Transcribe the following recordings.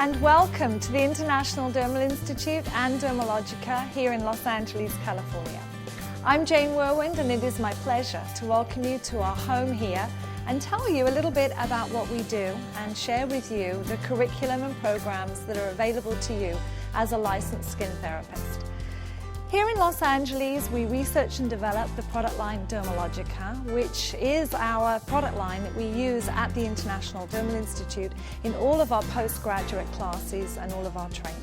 and welcome to the International Dermal Institute and Dermalogica here in Los Angeles, California. I'm Jane Werwind, and it is my pleasure to welcome you to our home here and tell you a little bit about what we do and share with you the curriculum and programs that are available to you as a licensed skin therapist. Here in Los Angeles, we research and develop the product line Dermalogica, which is our product line that we use at the International Dermal Institute in all of our postgraduate classes and all of our training.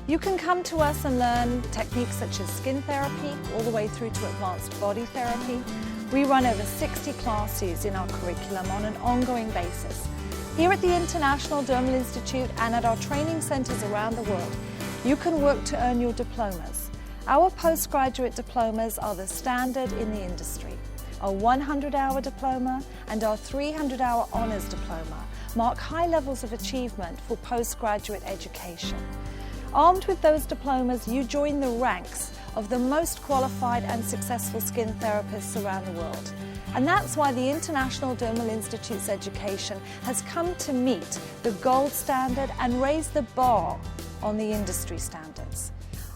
You can come to us and learn techniques such as skin therapy, all the way through to advanced body therapy. We run over 60 classes in our curriculum on an ongoing basis. Here at the International Dermal Institute and at our training centers around the world, you can work to earn your diplomas. Our postgraduate diplomas are the standard in the industry. Our 100-hour diploma and our 300-hour honors diploma mark high levels of achievement for postgraduate education. Armed with those diplomas, you join the ranks of the most qualified and successful skin therapists around the world. And that's why the International Dermal Institute's education has come to meet the gold standard and raise the bar on the industry standards.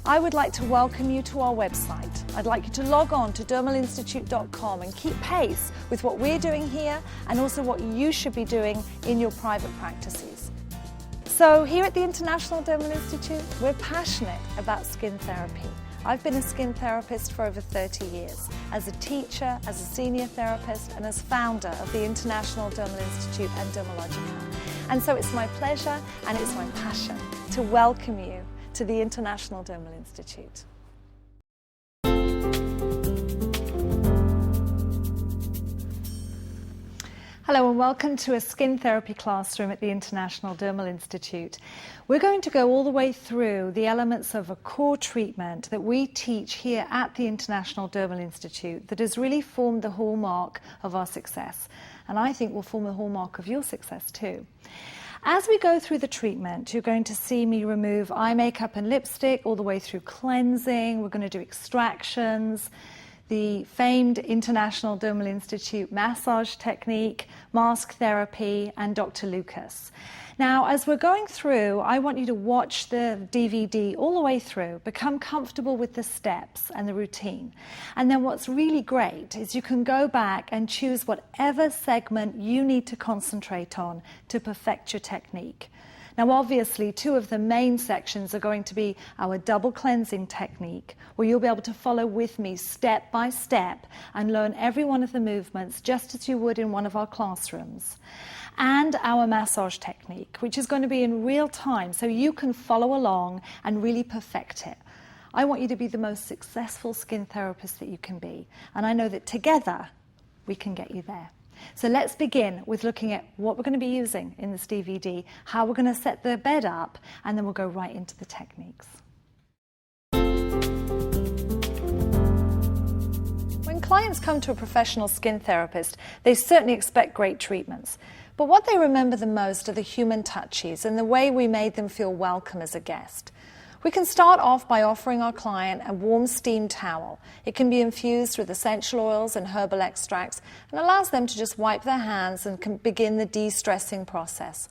I would like to welcome you to our website. I'd like you to log on to dermalinstitute.com and keep pace with what we're doing here and also what you should be doing in your private practices. So here at the International Dermal Institute, we're passionate about skin therapy. I've been a skin therapist for over 30 years, as a teacher, as a senior therapist, and as founder of the International Dermal Institute and Dermalogica. And so it's my pleasure and it's my passion to welcome you to the International Dermal Institute. Hello and welcome to a skin therapy classroom at the International Dermal Institute. We're going to go all the way through the elements of a core treatment that we teach here at the International Dermal Institute that has really formed the hallmark of our success, and I think will form the hallmark of your success too. As we go through the treatment, you're going to see me remove eye makeup and lipstick all the way through cleansing. We're going to do extractions, the famed International Dermal Institute massage technique, mask therapy, and Dr. Lucas. Now, as we're going through, I want you to watch the DVD all the way through, become comfortable with the steps and the routine. And then what's really great is you can go back and choose whatever segment you need to concentrate on to perfect your technique. Now, obviously, two of the main sections are going to be our double cleansing technique, where you'll be able to follow with me step by step and learn every one of the movements just as you would in one of our classrooms. And our massage technique, which is going to be in real time so you can follow along and really perfect it. I want you to be the most successful skin therapist that you can be. And I know that together we can get you there. So let's begin with looking at what we're going to be using in this DVD, how we're going to set the bed up, and then we'll go right into the techniques. When clients come to a professional skin therapist, they certainly expect great treatments. But what they remember the most are the human touches and the way we made them feel welcome as a guest. We can start off by offering our client a warm steam towel. It can be infused with essential oils and herbal extracts and allows them to just wipe their hands and can begin the de-stressing process.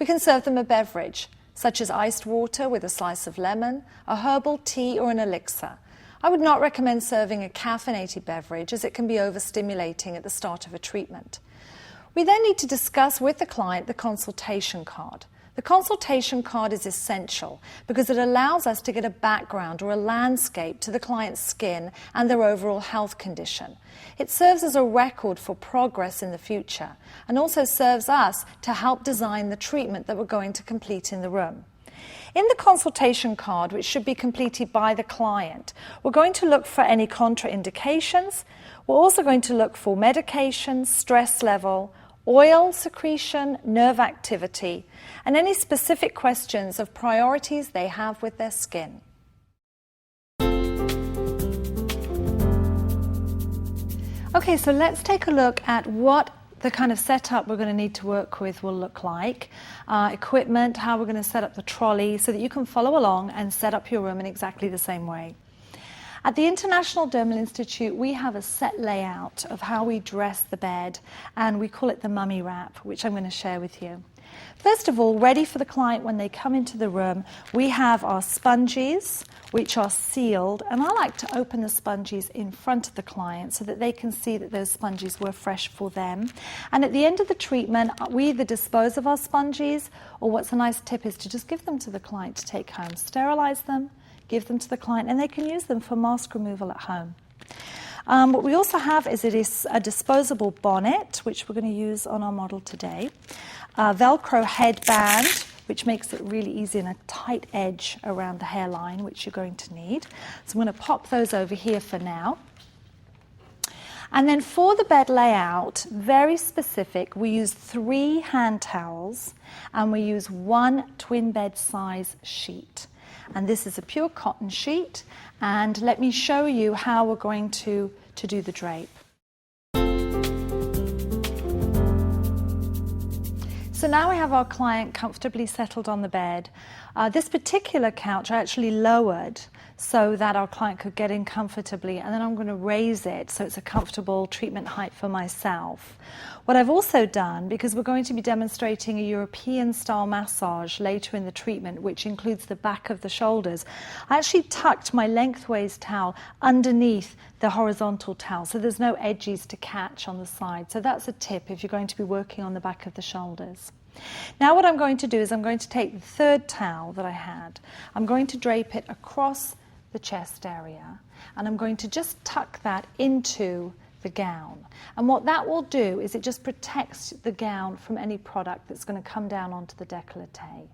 We can serve them a beverage, such as iced water with a slice of lemon, a herbal tea, or an elixir. I would not recommend serving a caffeinated beverage as it can be overstimulating at the start of a treatment. We then need to discuss with the client the consultation card. The consultation card is essential because it allows us to get a background or a landscape to the client's skin and their overall health condition. It serves as a record for progress in the future and also serves us to help design the treatment that we're going to complete in the room. In the consultation card, which should be completed by the client, we're going to look for any contraindications. We're also going to look for medications, stress level, oil secretion, nerve activity, and any specific questions of priorities they have with their skin. Okay, so let's take a look at what the kind of setup we're going to need to work with will look like, equipment, how we're going to set up the trolley so that you can follow along and set up your room in exactly the same way. At the International Dermal Institute, we have a set layout of how we dress the bed, and we call it the mummy wrap, which I'm going to share with you. First of all, ready for the client when they come into the room, we have our sponges, which are sealed, and I like to open the sponges in front of the client so that they can see that those sponges were fresh for them. And at the end of the treatment, we either dispose of our sponges, or what's a nice tip is to just give them to the client to take home. Sterilize them, give them to the client, and they can use them for mask removal at home. What we also have is a disposable bonnet, which we're going to use on our model today. A Velcro headband, which makes it really easy, and a tight edge around the hairline, which you're going to need. So I'm going to pop those over here for now. And then for the bed layout, very specific, we use 3 hand towels and we use 1 twin bed size sheet. And this is a pure cotton sheet. And let me show you how we're going to do the drape. So now we have our client comfortably settled on the bed. This particular couch I actually lowered so that our client could get in comfortably, and then I'm going to raise it so it's a comfortable treatment height for myself. What I've also done, because we're going to be demonstrating a European style massage later in the treatment, which includes the back of the shoulders, I actually tucked my lengthways towel underneath the horizontal towel so there's no edges to catch on the side. So that's a tip if you're going to be working on the back of the shoulders. Now what I'm going to do is I'm going to take the 3rd towel that I had, I'm going to drape it across the chest area, and I'm going to just tuck that into the gown. And what that will do is it just protects the gown from any product that's going to come down onto the décolleté.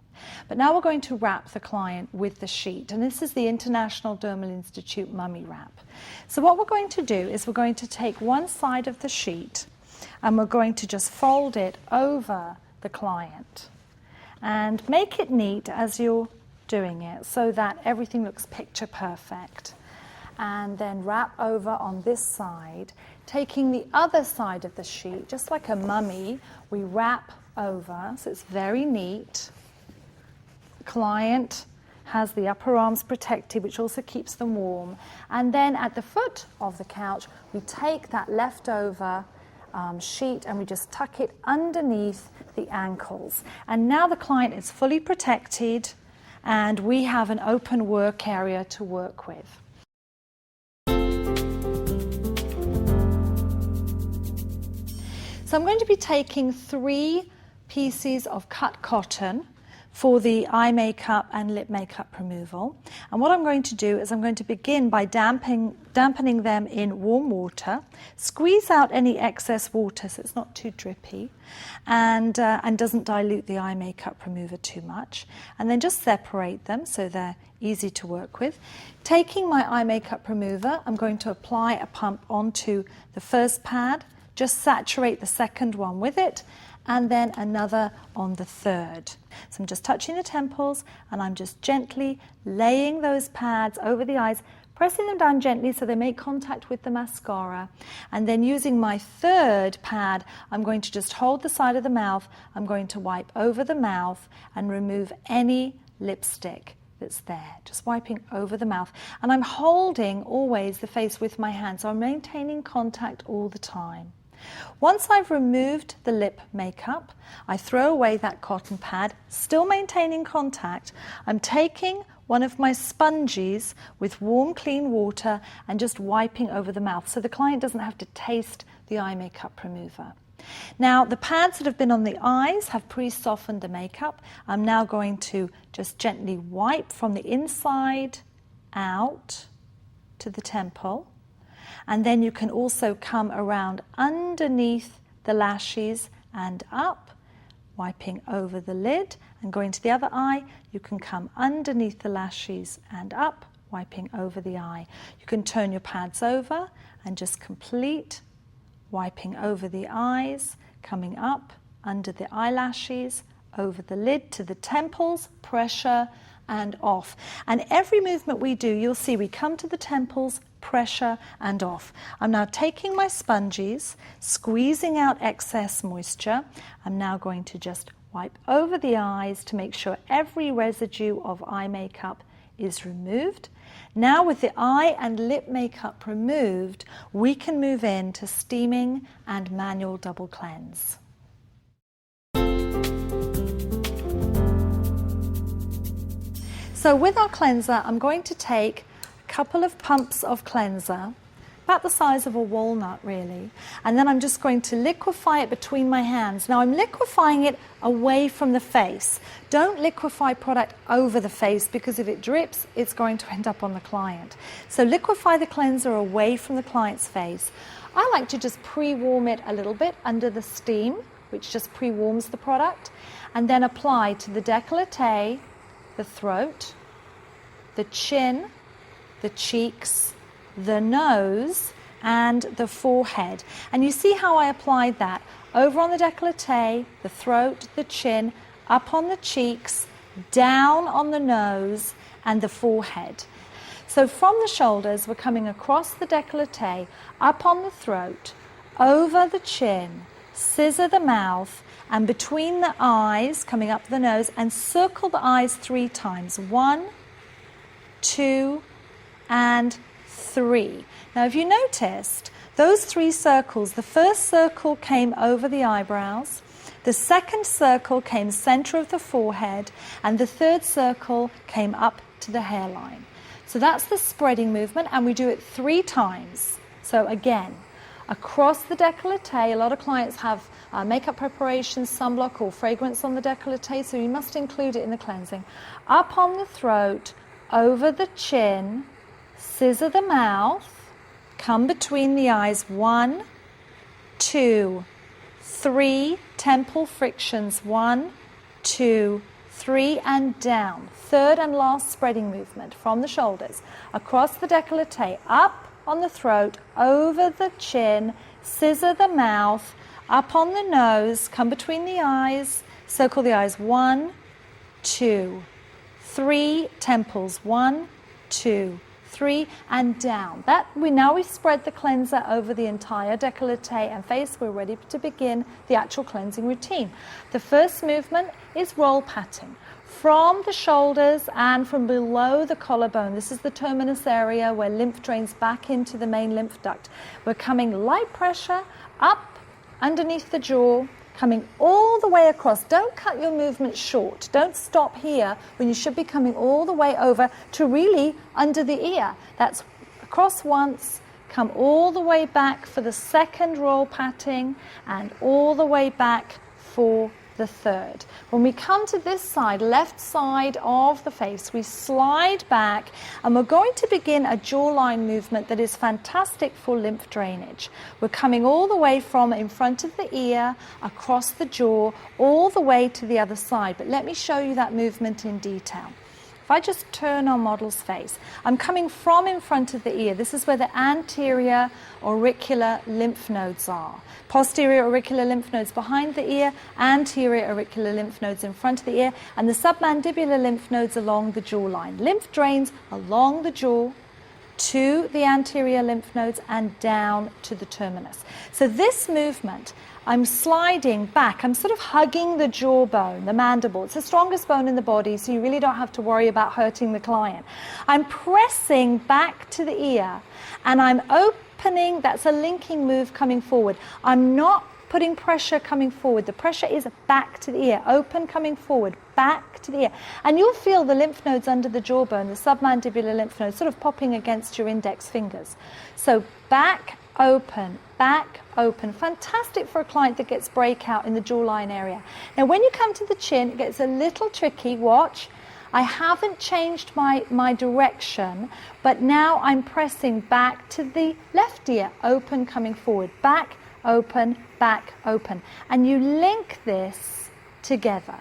But now we're going to wrap the client with the sheet, and this is the International Dermal Institute Mummy Wrap. So what we're going to do is we're going to take one side of the sheet and we're going to just fold it over the client and make it neat as you're doing it so that everything looks picture perfect. And then wrap over on this side, taking the other side of the sheet, just like a mummy, we wrap over so it's very neat. The client has the upper arms protected, which also keeps them warm. And then at the foot of the couch, we take that leftover sheet and we just tuck it underneath the ankles. And now the client is fully protected and we have an open work area to work with. So I'm going to be taking 3 pieces of cut cotton for the eye makeup and lip makeup removal. And what I'm going to do is I'm going to begin by dampening them in warm water, squeeze out any excess water so it's not too drippy and doesn't dilute the eye makeup remover too much. And then just separate them so they're easy to work with. Taking my eye makeup remover, I'm going to apply a pump onto the first pad, just saturate the second one with it, and then another on the third. So I'm just touching the temples and I'm just gently laying those pads over the eyes, pressing them down gently so they make contact with the mascara. And then using my third pad, I'm going to just hold the side of the mouth, I'm going to wipe over the mouth and remove any lipstick that's there, just wiping over the mouth. And I'm holding always the face with my hand, so I'm maintaining contact all the time. Once I've removed the lip makeup, I throw away that cotton pad, still maintaining contact. I'm taking one of my sponges with warm, clean water and just wiping over the mouth so the client doesn't have to taste the eye makeup remover. Now, the pads that have been on the eyes have pre-softened the makeup. I'm now going to just gently wipe from the inside out to the temple. And then you can also come around underneath the lashes and up, wiping over the lid, and going to the other eye. You can come underneath the lashes and up, wiping over the eye. You can turn your pads over and just complete wiping over the eyes, coming up under the eyelashes, over the lid to the temples, pressure and off. And every movement we do, you'll see we come to the temples, pressure and off. I'm now taking my sponges, squeezing out excess moisture. I'm now going to just wipe over the eyes to make sure every residue of eye makeup is removed. Now with the eye and lip makeup removed, we can move into steaming and manual double cleanse. So with our cleanser, I'm going to take a couple of pumps of cleanser, about the size of a walnut really, and then I'm just going to liquefy it between my hands. Now I'm liquefying it away from the face. Don't liquefy product over the face, because if it drips, it's going to end up on the client. So liquefy the cleanser away from the client's face. I like to just pre-warm it a little bit under the steam, which just pre-warms the product, and then apply to the décolleté, the throat, the chin, the cheeks, the nose, and the forehead. And you see how I applied that over on the décolleté, the throat, the chin, up on the cheeks, down on the nose, and the forehead. So from the shoulders, we're coming across the décolleté, up on the throat, over the chin, scissor the mouth, and between the eyes, coming up the nose, and circle the eyes 3 times. 1, 2, and 3. Now, if you noticed, those 3 circles, the first circle came over the eyebrows, the second circle came center of the forehead, and the third circle came up to the hairline. So that's the spreading movement, and we do it 3 times. So again, across the décolleté, a lot of clients have makeup preparation, sunblock, or fragrance on the décolleté, so you must include it in the cleansing. Up on the throat, over the chin, scissor the mouth, come between the eyes. 1, 2, 3, temple frictions. 1, 2, 3, and down. Third and last spreading movement from the shoulders, across the décolleté, up on the throat, over the chin, scissor the mouth, up on the nose, come between the eyes, circle the eyes. 1, 2, 3, temples. 1, 2, 3, and down. Now we spread the cleanser over the entire décolleté and face. We're ready to begin the actual cleansing routine. The first movement is roll patting from the shoulders and from below the collarbone. This is the terminus area where lymph drains back into the main lymph duct. We're coming light pressure up underneath the jaw, coming all the way across. Don't cut your movement short. Don't stop here when you should be coming all the way over to really under the ear. That's across once, come all the way back for the second roll patting, and all the way back for the third. When we come to this side, left side of the face, we slide back, and we're going to begin a jawline movement that is fantastic for lymph drainage. We're coming all the way from in front of the ear, across the jaw, all the way to the other side. But let me show you that movement in detail. If I just turn our model's face, I'm coming from in front of the ear. This is where the anterior auricular lymph nodes are. Posterior auricular lymph nodes behind the ear, anterior auricular lymph nodes in front of the ear, and the submandibular lymph nodes along the jawline. Lymph drains along the jaw to the anterior lymph nodes and down to the terminus. So this movement, I'm sliding back. I'm sort of hugging the jawbone, the mandible. It's the strongest bone in the body, so you really don't have to worry about hurting the client. I'm pressing back to the ear, and I'm opening. That's a linking move coming forward. I'm not putting pressure coming forward. The pressure is back to the ear, open coming forward, back to the ear. And you'll feel the lymph nodes under the jawbone, the submandibular lymph nodes, sort of popping against your index fingers. So back, open, back, open. Fantastic for a client that gets breakout in the jawline area. Now when you come to the chin, it gets a little tricky. Watch. I haven't changed my direction, but now I'm pressing back to the left ear, open coming forward, back, open, back, open. And you link this together.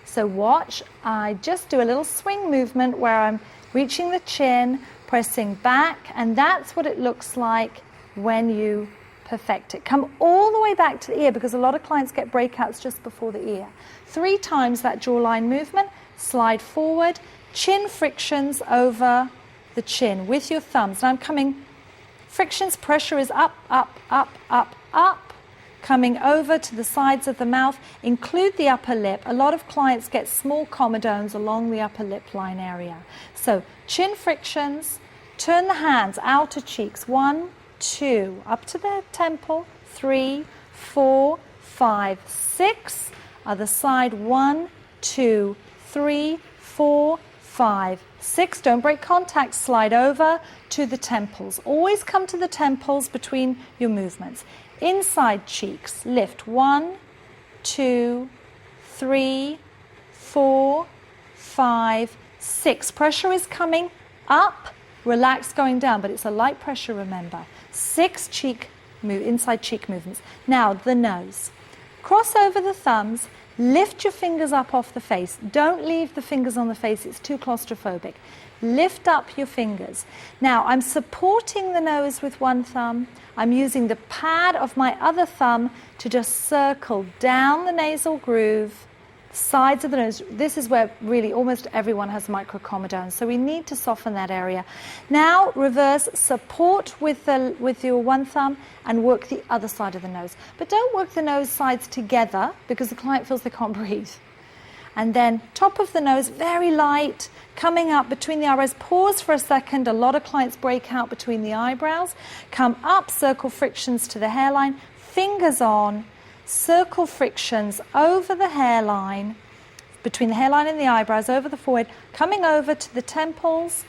So watch, I just do a little swing movement where I'm reaching the chin, pressing back, and that's what it looks like when you perfect it. Come all the way back to the ear, because a lot of clients get breakouts just before the ear. 3 times that jawline movement, slide forward, chin frictions over the chin with your thumbs. Now I'm coming, frictions, pressure is up, up, up, up, up, coming over to the sides of the mouth. Include the upper lip. A lot of clients get small comedones along the upper lip line area. So chin frictions, turn the hands, outer cheeks, 1, 2, up to the temple, 3, 4, 5, 6, other side, 1, 2, 3, 4, 5, 6. Don't break contact. Slide over to the temples. Always come to the temples between your movements. Inside cheeks. Lift 1, 2, 3, 4, 5, 6. Pressure is coming up. Relax going down, but it's a light pressure, remember. 6 inside cheek movements. Now, the nose. Cross over the thumbs. Lift your fingers up off the face. Don't leave the fingers on the face. It's too claustrophobic. Lift up your fingers. Now, I'm supporting the nose with one thumb. I'm using the pad of my other thumb to just circle down the nasal groove, sides of the nose. This is where really almost everyone has microcomedones, so we need to soften that area. Now, reverse, support with your one thumb and work the other side of the nose. But don't work the nose sides together because the client feels they can't breathe. And then top of the nose, very light, coming up between the eyebrows. Pause for a second. A lot of clients break out between the eyebrows. Come up, circle frictions to the hairline, fingers on, circle frictions over the hairline, between the hairline and the eyebrows, over the forehead, coming over to the temples,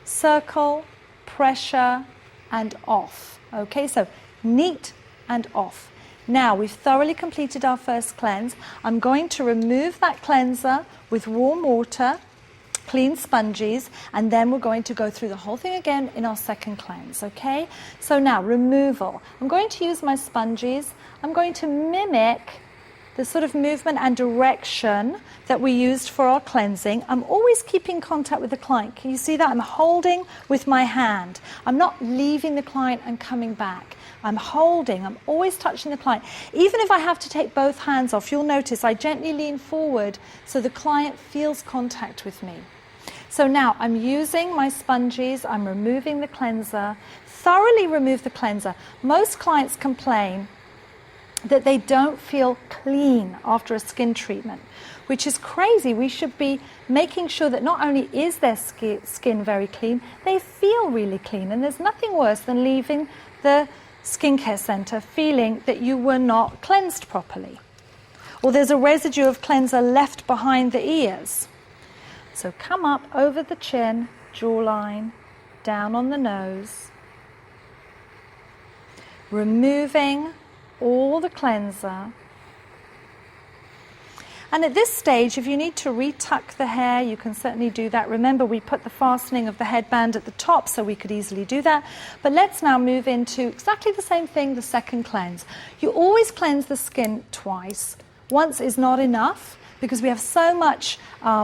circle, pressure, and off. Okay, so neat and off. Now we've thoroughly completed our first cleanse. I'm going to remove that cleanser with warm water, clean sponges, and then we're going to go through the whole thing again in our second cleanse, okay? So now, removal. I'm going to use my sponges. I'm going to mimic the sort of movement and direction that we used for our cleansing. I'm always keeping contact with the client. Can you see that? I'm holding with my hand. I'm not leaving the client and coming back. I'm holding. I'm always touching the client. Even if I have to take both hands off, you'll notice I gently lean forward so the client feels contact with me. So now I'm using my sponges, I'm removing the cleanser, thoroughly remove the cleanser. Most clients complain that they don't feel clean after a skin treatment, which is crazy. We should be making sure that not only is their skin very clean, they feel really clean. And there's nothing worse than leaving the skincare center feeling that you were not cleansed properly, or there's a residue of cleanser left behind the ears. So come up over the chin, jawline, down on the nose, removing all the cleanser. And at this stage, if you need to retuck the hair, you can certainly do that. Remember, we put the fastening of the headband at the top, so we could easily do that. But let's now move into exactly the same thing, the second cleanse. You always cleanse the skin twice. Once is not enough, because we have so much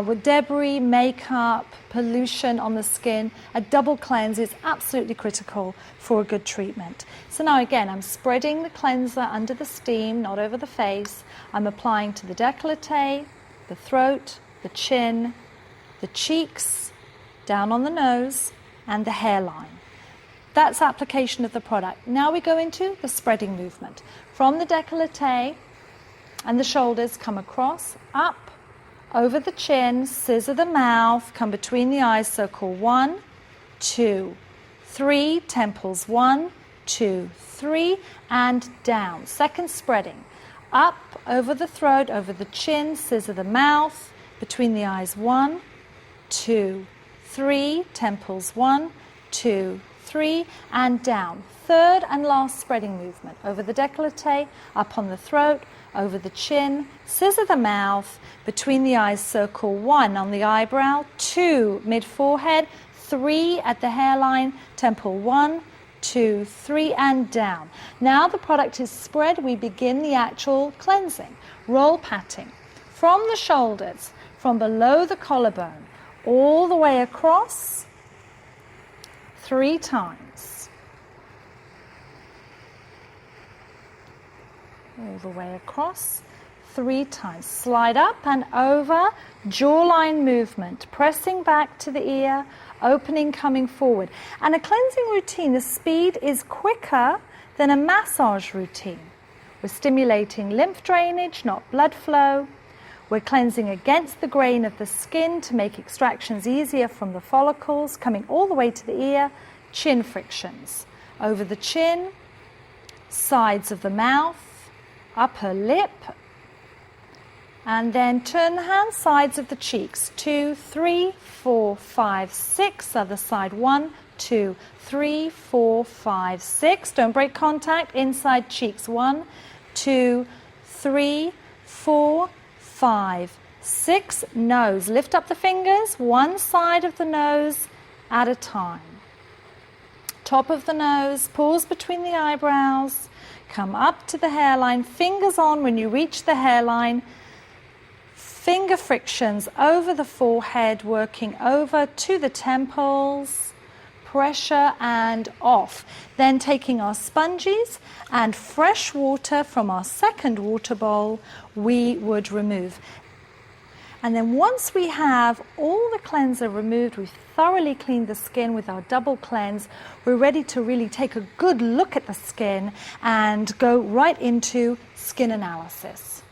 with debris, makeup, pollution on the skin. A double cleanse is absolutely critical for a good treatment. So now again, I'm spreading the cleanser under the steam, not over the face. I'm applying to the décolleté, the throat, the chin, the cheeks, down on the nose, and the hairline. That's application of the product. Now we go into the spreading movement. From the décolleté, and the shoulders, come across, up, over the chin, scissor the mouth, come between the eyes, circle 1, 2, 3, temples 1, 2, 3, and down. Second spreading, up, over the throat, over the chin, scissor the mouth, between the eyes 1, 2, 3, temples 1, 2, 3, and down. Third and last spreading movement, over the décolleté, up on the throat, over the chin, scissor the mouth, between the eyes, circle 1 on the eyebrow, 2 mid-forehead, 3 at the hairline, temple 1, 2, 3, and down. Now the product is spread, we begin the actual cleansing. Roll patting from the shoulders, from below the collarbone, all the way across, 3 times. All the way across, 3 times. Slide up and over, jawline movement, pressing back to the ear, opening, coming forward. And a cleansing routine, the speed is quicker than a massage routine. We're stimulating lymph drainage, not blood flow. We're cleansing against the grain of the skin to make extractions easier from the follicles, coming all the way to the ear, chin frictions. Over the chin, sides of the mouth, upper lip, And then turn the hand sides of the cheeks. 2, 3, 4, 5, 6. Other side. 1, 2, 3, 4, 5, 6. Don't break contact. Inside cheeks. 1, 2, 3, 4, 5, 6. Nose. Lift up the fingers. One side of the nose at a time. Top of the nose. Pause between the eyebrows. Come up to the hairline. Fingers on when you reach the hairline. Finger frictions over the forehead, working over to the temples, pressure and off. Then taking our sponges and fresh water from our second water bowl, we would remove. And then once we have all the cleanser removed, we've thoroughly cleaned the skin with our double cleanse, we're ready to really take a good look at the skin and go right into skin analysis.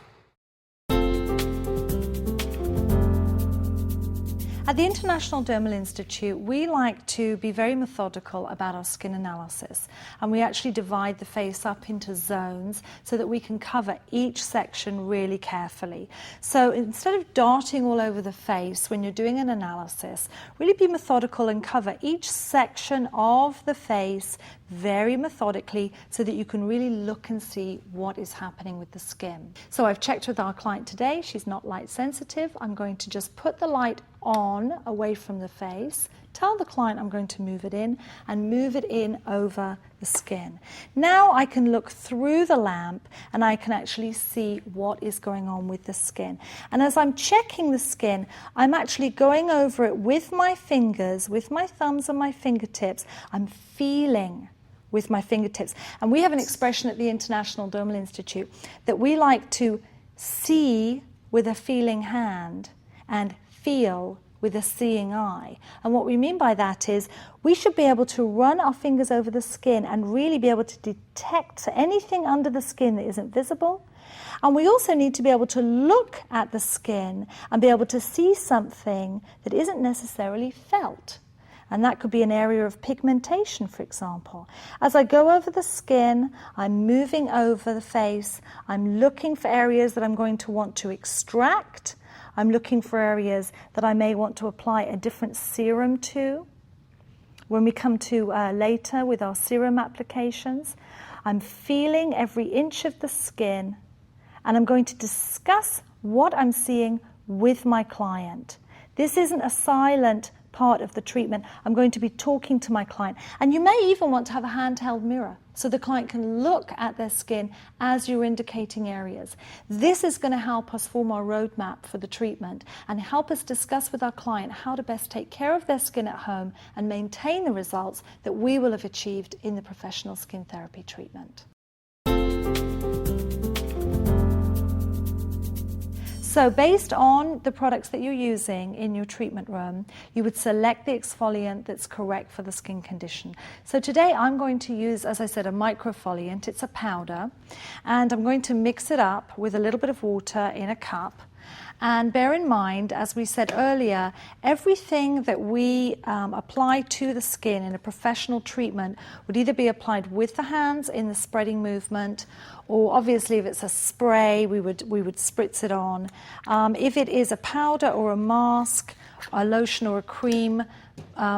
At the International Dermal Institute, we like to be very methodical about our skin analysis, and we actually divide the face up into zones so that we can cover each section really carefully. So instead of darting all over the face when you're doing an analysis, really be methodical and cover each section of the face very methodically so that you can really look and see what is happening with the skin. So I've checked with our client today. She's not light sensitive. I'm going to just put the light on away from the face. Tell the client I'm going to move it in and move it in over the skin. Now I can look through the lamp and I can actually see what is going on with the skin. And as I'm checking the skin, I'm actually going over it with my fingers, with my thumbs and my fingertips. I'm feeling with my fingertips. And we have an expression at the International Dermal Institute that we like to see with a feeling hand and feel with a seeing eye. And what we mean by that is we should be able to run our fingers over the skin and really be able to detect anything under the skin that isn't visible. And we also need to be able to look at the skin and be able to see something that isn't necessarily felt. And that could be an area of pigmentation, for example. As I go over the skin, I'm moving over the face. I'm looking for areas that I'm going to want to extract. I'm looking for areas that I may want to apply a different serum to. When we come to later with our serum applications, I'm feeling every inch of the skin, and I'm going to discuss what I'm seeing with my client. This isn't a silent part of the treatment. I'm going to be talking to my client. And you may even want to have a handheld mirror so the client can look at their skin as you're indicating areas. This is going to help us form our roadmap for the treatment and help us discuss with our client how to best take care of their skin at home and maintain the results that we will have achieved in the professional skin therapy treatment. So based on the products that you're using in your treatment room, you would select the exfoliant that's correct for the skin condition. So today I'm going to use, as I said, a microfoliant. It's a powder, and I'm going to mix it up with a little bit of water in a cup. And bear in mind, as we said earlier, everything that we apply to the skin in a professional treatment would either be applied with the hands in the spreading movement, or obviously if it's a spray, we would spritz it on. If it is a powder or a mask, a lotion or a cream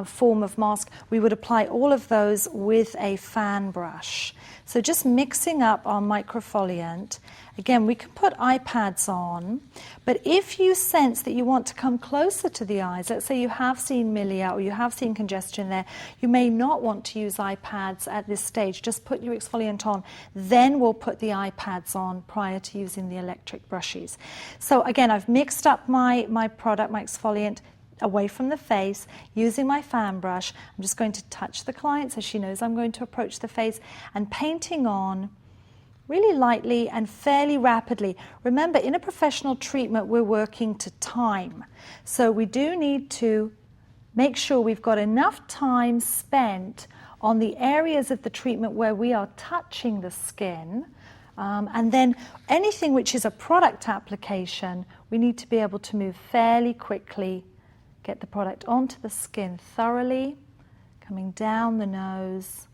form of mask, we would apply all of those with a fan brush. So just mixing up our microfoliant. Again, we can put eye pads on, but if you sense that you want to come closer to the eyes, let's say you have seen milia or you have seen congestion there, you may not want to use eye pads at this stage. Just put your exfoliant on, then we'll put the eye pads on prior to using the electric brushes. So again, I've mixed up my product, my exfoliant, away from the face, using my fan brush. I'm just going to touch the client so she knows I'm going to approach the face, and painting on really lightly and fairly rapidly. Remember, in a professional treatment, we're working to time. So we do need to make sure we've got enough time spent on the areas of the treatment where we are touching the skin. And then anything which is a product application, we need to be able to move fairly quickly, get the product onto the skin thoroughly, coming down the nose,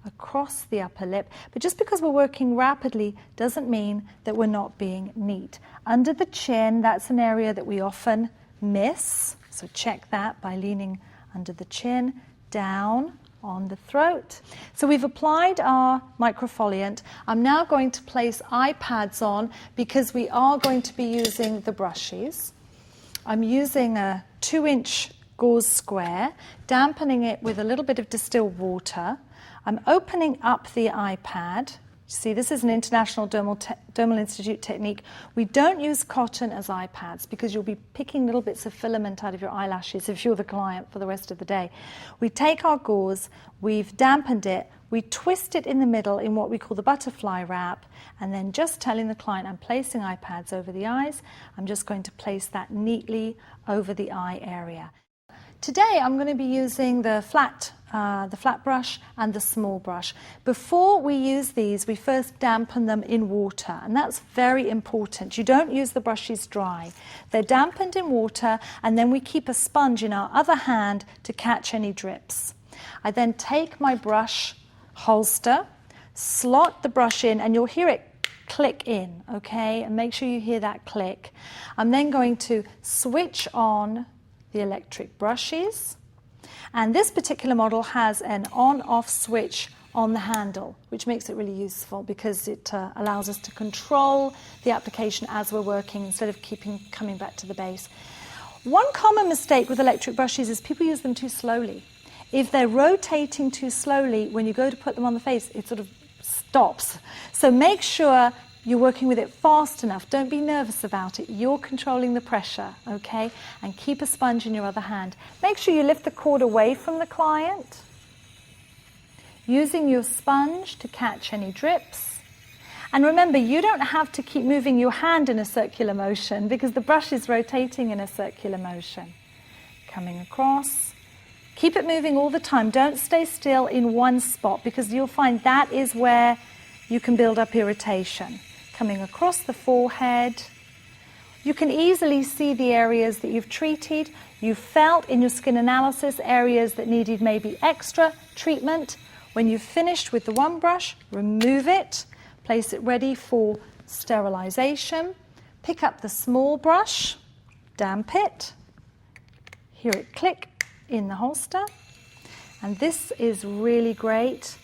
across the upper lip. But just because we're working rapidly doesn't mean that we're not being neat. Under the chin, that's an area that we often miss. So check that by leaning under the chin, down on the throat. So we've applied our microfoliant. I'm now going to place eye pads on because we are going to be using the brushes. I'm using a 2-inch gauze square, dampening it with a little bit of distilled water. I'm opening up the iPad. See, this is an International Dermal Institute technique. We don't use cotton as iPads because you'll be picking little bits of filament out of your eyelashes if you're the client for the rest of the day. We take our gauze, we've dampened it, we twist it in the middle in what we call the butterfly wrap, and then just telling the client I'm placing iPads over the eyes. I'm just going to place that neatly over the eye area. Today I'm going to be using the flat brush and the small brush. Before we use these, we first dampen them in water, and that's very important. You don't use the brushes dry. They're dampened in water, and then we keep a sponge in our other hand to catch any drips. I then take my brush holster, slot the brush in, and you'll hear it click in, okay? And make sure you hear that click. I'm then going to switch on the electric brushes, and this particular model has an on-off switch on the handle, which makes it really useful because it allows us to control the application as we're working instead of coming back to the base. One common mistake with electric brushes is people use them too slowly. If they're rotating too slowly, when you go to put them on the face, it sort of stops. So make sure you're working with it fast enough. Don't be nervous about it. You're controlling the pressure, okay? And keep a sponge in your other hand. Make sure you lift the cord away from the client, using your sponge to catch any drips. And remember, you don't have to keep moving your hand in a circular motion because the brush is rotating in a circular motion. Coming across. Keep it moving all the time. Don't stay still in one spot because you'll find that is where you can build up irritation. Coming across the forehead. You can easily see the areas that you've treated. You felt in your skin analysis areas that needed maybe extra treatment. When you've finished with the one brush, remove it, place it ready for sterilization. Pick up the small brush, damp it, hear it click in the holster. And this is really great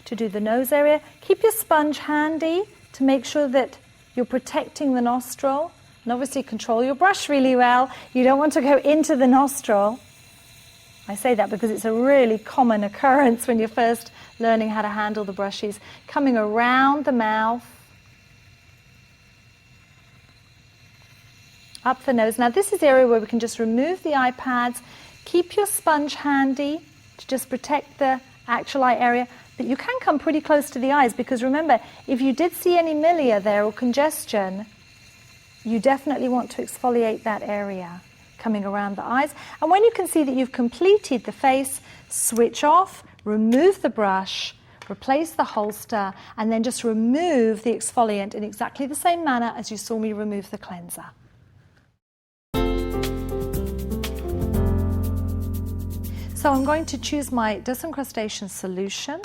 to do the nose area. Keep your sponge handy to make sure that you're protecting the nostril, and obviously control your brush really well. You don't want to go into the nostril. I say that because it's a really common occurrence when you're first learning how to handle the brushes. Coming around the mouth, up the nose. Now this is the area where we can just remove the eye pads. Keep your sponge handy to just protect the actual eye area. But you can come pretty close to the eyes because remember, if you did see any milia there or congestion, you definitely want to exfoliate that area coming around the eyes. And when you can see that you've completed the face, switch off, remove the brush, replace the holster, and then just remove the exfoliant in exactly the same manner as you saw me remove the cleanser. So I'm going to choose my disincrustation solution.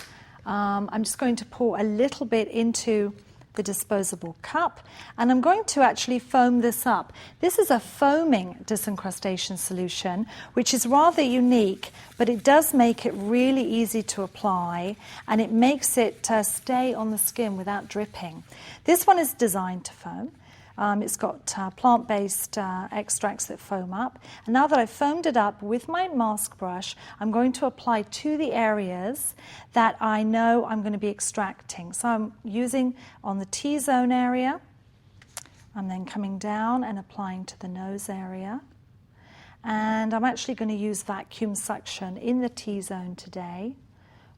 I'm just going to pour a little bit into the disposable cup, and I'm going to actually foam this up. This is a foaming disincrustation solution, which is rather unique, but it does make it really easy to apply, and it makes it stay on the skin without dripping. This one is designed to foam. It's got plant-based extracts that foam up. And now that I've foamed it up with my mask brush, I'm going to apply to the areas that I know I'm going to be extracting. So I'm using on the T-zone area. I'm then coming down and applying to the nose area. And I'm actually going to use vacuum suction in the T-zone today,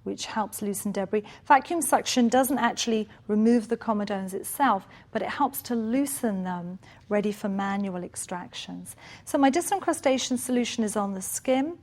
which helps loosen debris. Vacuum suction doesn't actually remove the comedones itself, but it helps to loosen them, ready for manual extractions. So my disincrustation solution is on the skin.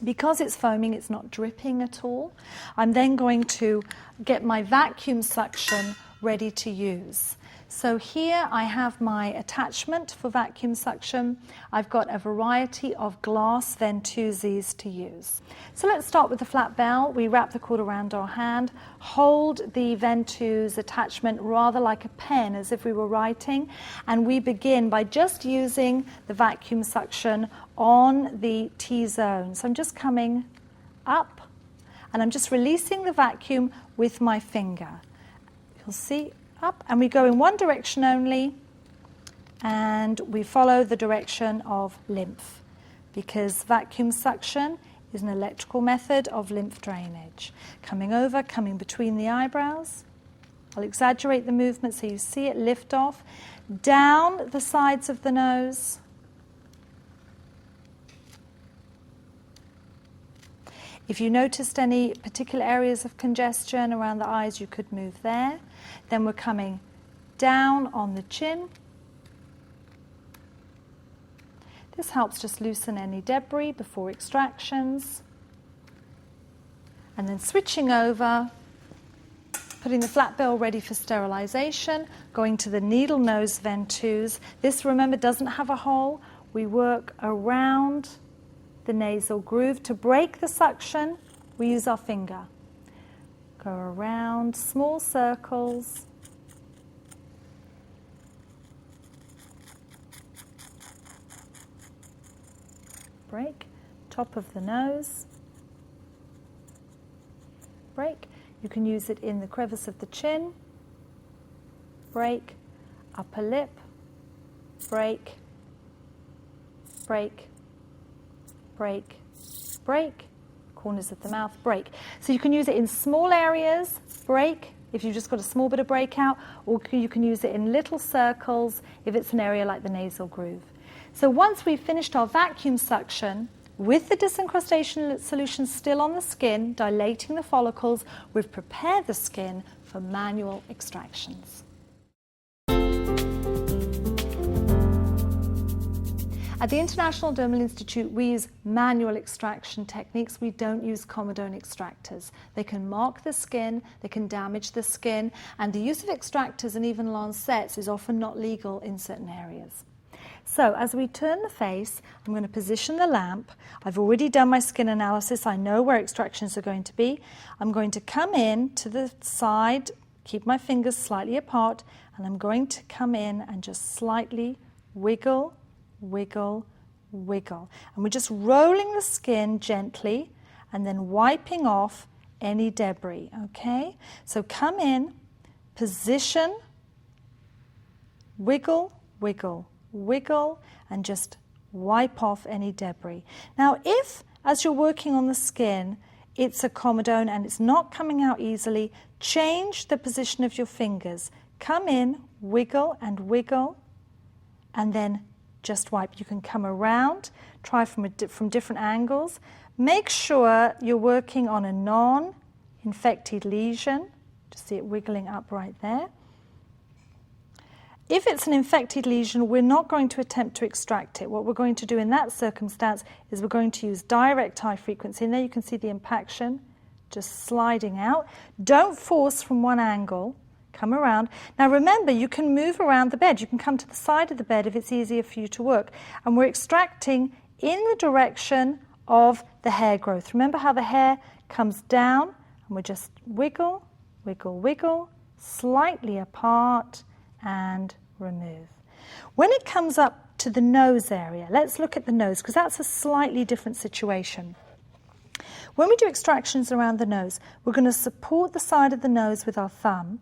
Because it's foaming, it's not dripping at all. I'm then going to get my vacuum suction ready to use. So here I have my attachment for vacuum suction. I've got a variety of glass ventuzes to use. So let's start with the flat bell. We wrap the cord around our hand, hold the ventouse attachment rather like a pen as if we were writing, and we begin by just using the vacuum suction on the T-zone. So I'm just coming up and I'm just releasing the vacuum with my finger. You'll see up, and we go in one direction only, and we follow the direction of lymph because vacuum suction is an electrical method of lymph drainage. Coming over, coming between the eyebrows. I'll exaggerate the movement so you see it lift off, down the sides of the nose. If you noticed any particular areas of congestion around the eyes, you could move there. Then we're coming down on the chin. This helps just loosen any debris before extractions. And then switching over, putting the flat bell ready for sterilization, going to the needle nose ventouse. This, remember, doesn't have a hole. We work around the nasal groove. To break the suction, we use our finger. Go around small circles. Break, top of the nose. Break. You can use it in the crevice of the chin. Break, upper lip. Break, break, break, break, corners of the mouth, break. So you can use it in small areas, break, if you've just got a small bit of breakout, or you can use it in little circles if it's an area like the nasal groove. So once we've finished our vacuum suction, with the disincrustation solution still on the skin, dilating the follicles, we've prepared the skin for manual extractions. At the International Dermal Institute, we use manual extraction techniques. We don't use comedone extractors. They can mark the skin, they can damage the skin, and the use of extractors and even lancets is often not legal in certain areas. So as we turn the face, I'm going to position the lamp. I've already done my skin analysis. I know where extractions are going to be. I'm going to come in to the side, keep my fingers slightly apart, and I'm going to come in and just slightly wiggle, wiggle, wiggle. And we're just rolling the skin gently and then wiping off any debris, okay? So come in, position, wiggle, wiggle, wiggle, and just wipe off any debris. Now, if, as you're working on the skin, it's a comedone and it's not coming out easily, change the position of your fingers. Come in, wiggle and wiggle, and then just wipe. You can come around, try from different angles. Make sure you're working on a non-infected lesion. Just see it wiggling up right there. If it's an infected lesion, we're not going to attempt to extract it. What we're going to do in that circumstance is we're going to use direct high frequency. And there you can see the impaction just sliding out. Don't force from one angle. Come around. Now remember, you can move around the bed. You can come to the side of the bed if it's easier for you to work. And we're extracting in the direction of the hair growth. Remember how the hair comes down, and we just wiggle, wiggle, wiggle, slightly apart, and remove. When it comes up to the nose area, let's look at the nose, because that's a slightly different situation. When we do extractions around the nose, we're going to support the side of the nose with our thumb.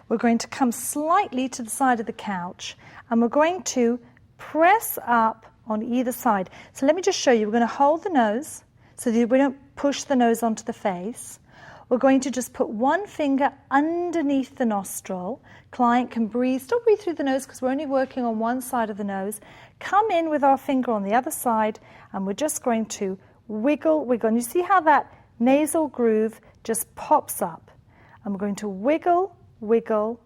We're going to come slightly to the side of the couch, and we're going to press up on either side. So let me just show you. We're going to hold the nose so that we don't push the nose onto the face. We're going to just put one finger underneath the nostril. Client can breathe. Still breathe through the nose because we're only working on one side of the nose. Come in with our finger on the other side, and we're just going to wiggle, wiggle. And you see how that nasal groove just pops up. I'm going to wiggle, wiggle,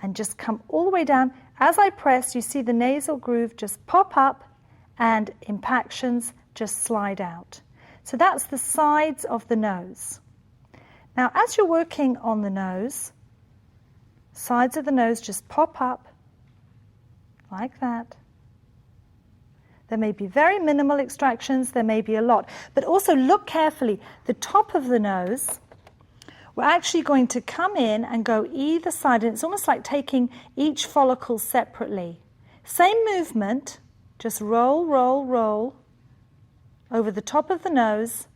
and just come all the way down. As I press, you see the nasal groove just pop up and impactions just slide out. So that's the sides of the nose. Now, as you're working on the nose, Sides of the nose just pop up like that. There may be very minimal extractions, there may be a lot. But also look carefully. The top of the nose, we're actually going to come in and go either side. And it's almost like taking each follicle separately. Same movement, just roll, roll, roll over the top of the nose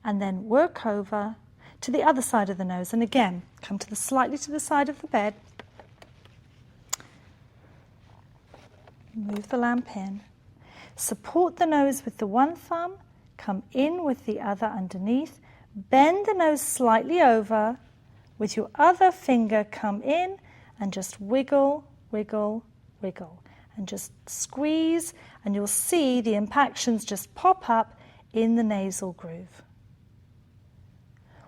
and then work over to the other side of the nose. And again, come to slightly to the side of the bed. Move the lamp in. Support the nose with the one thumb, come in with the other underneath, bend the nose slightly over, with your other finger come in and just wiggle, wiggle, wiggle. And just squeeze, and you'll see the impactions just pop up in the nasal groove.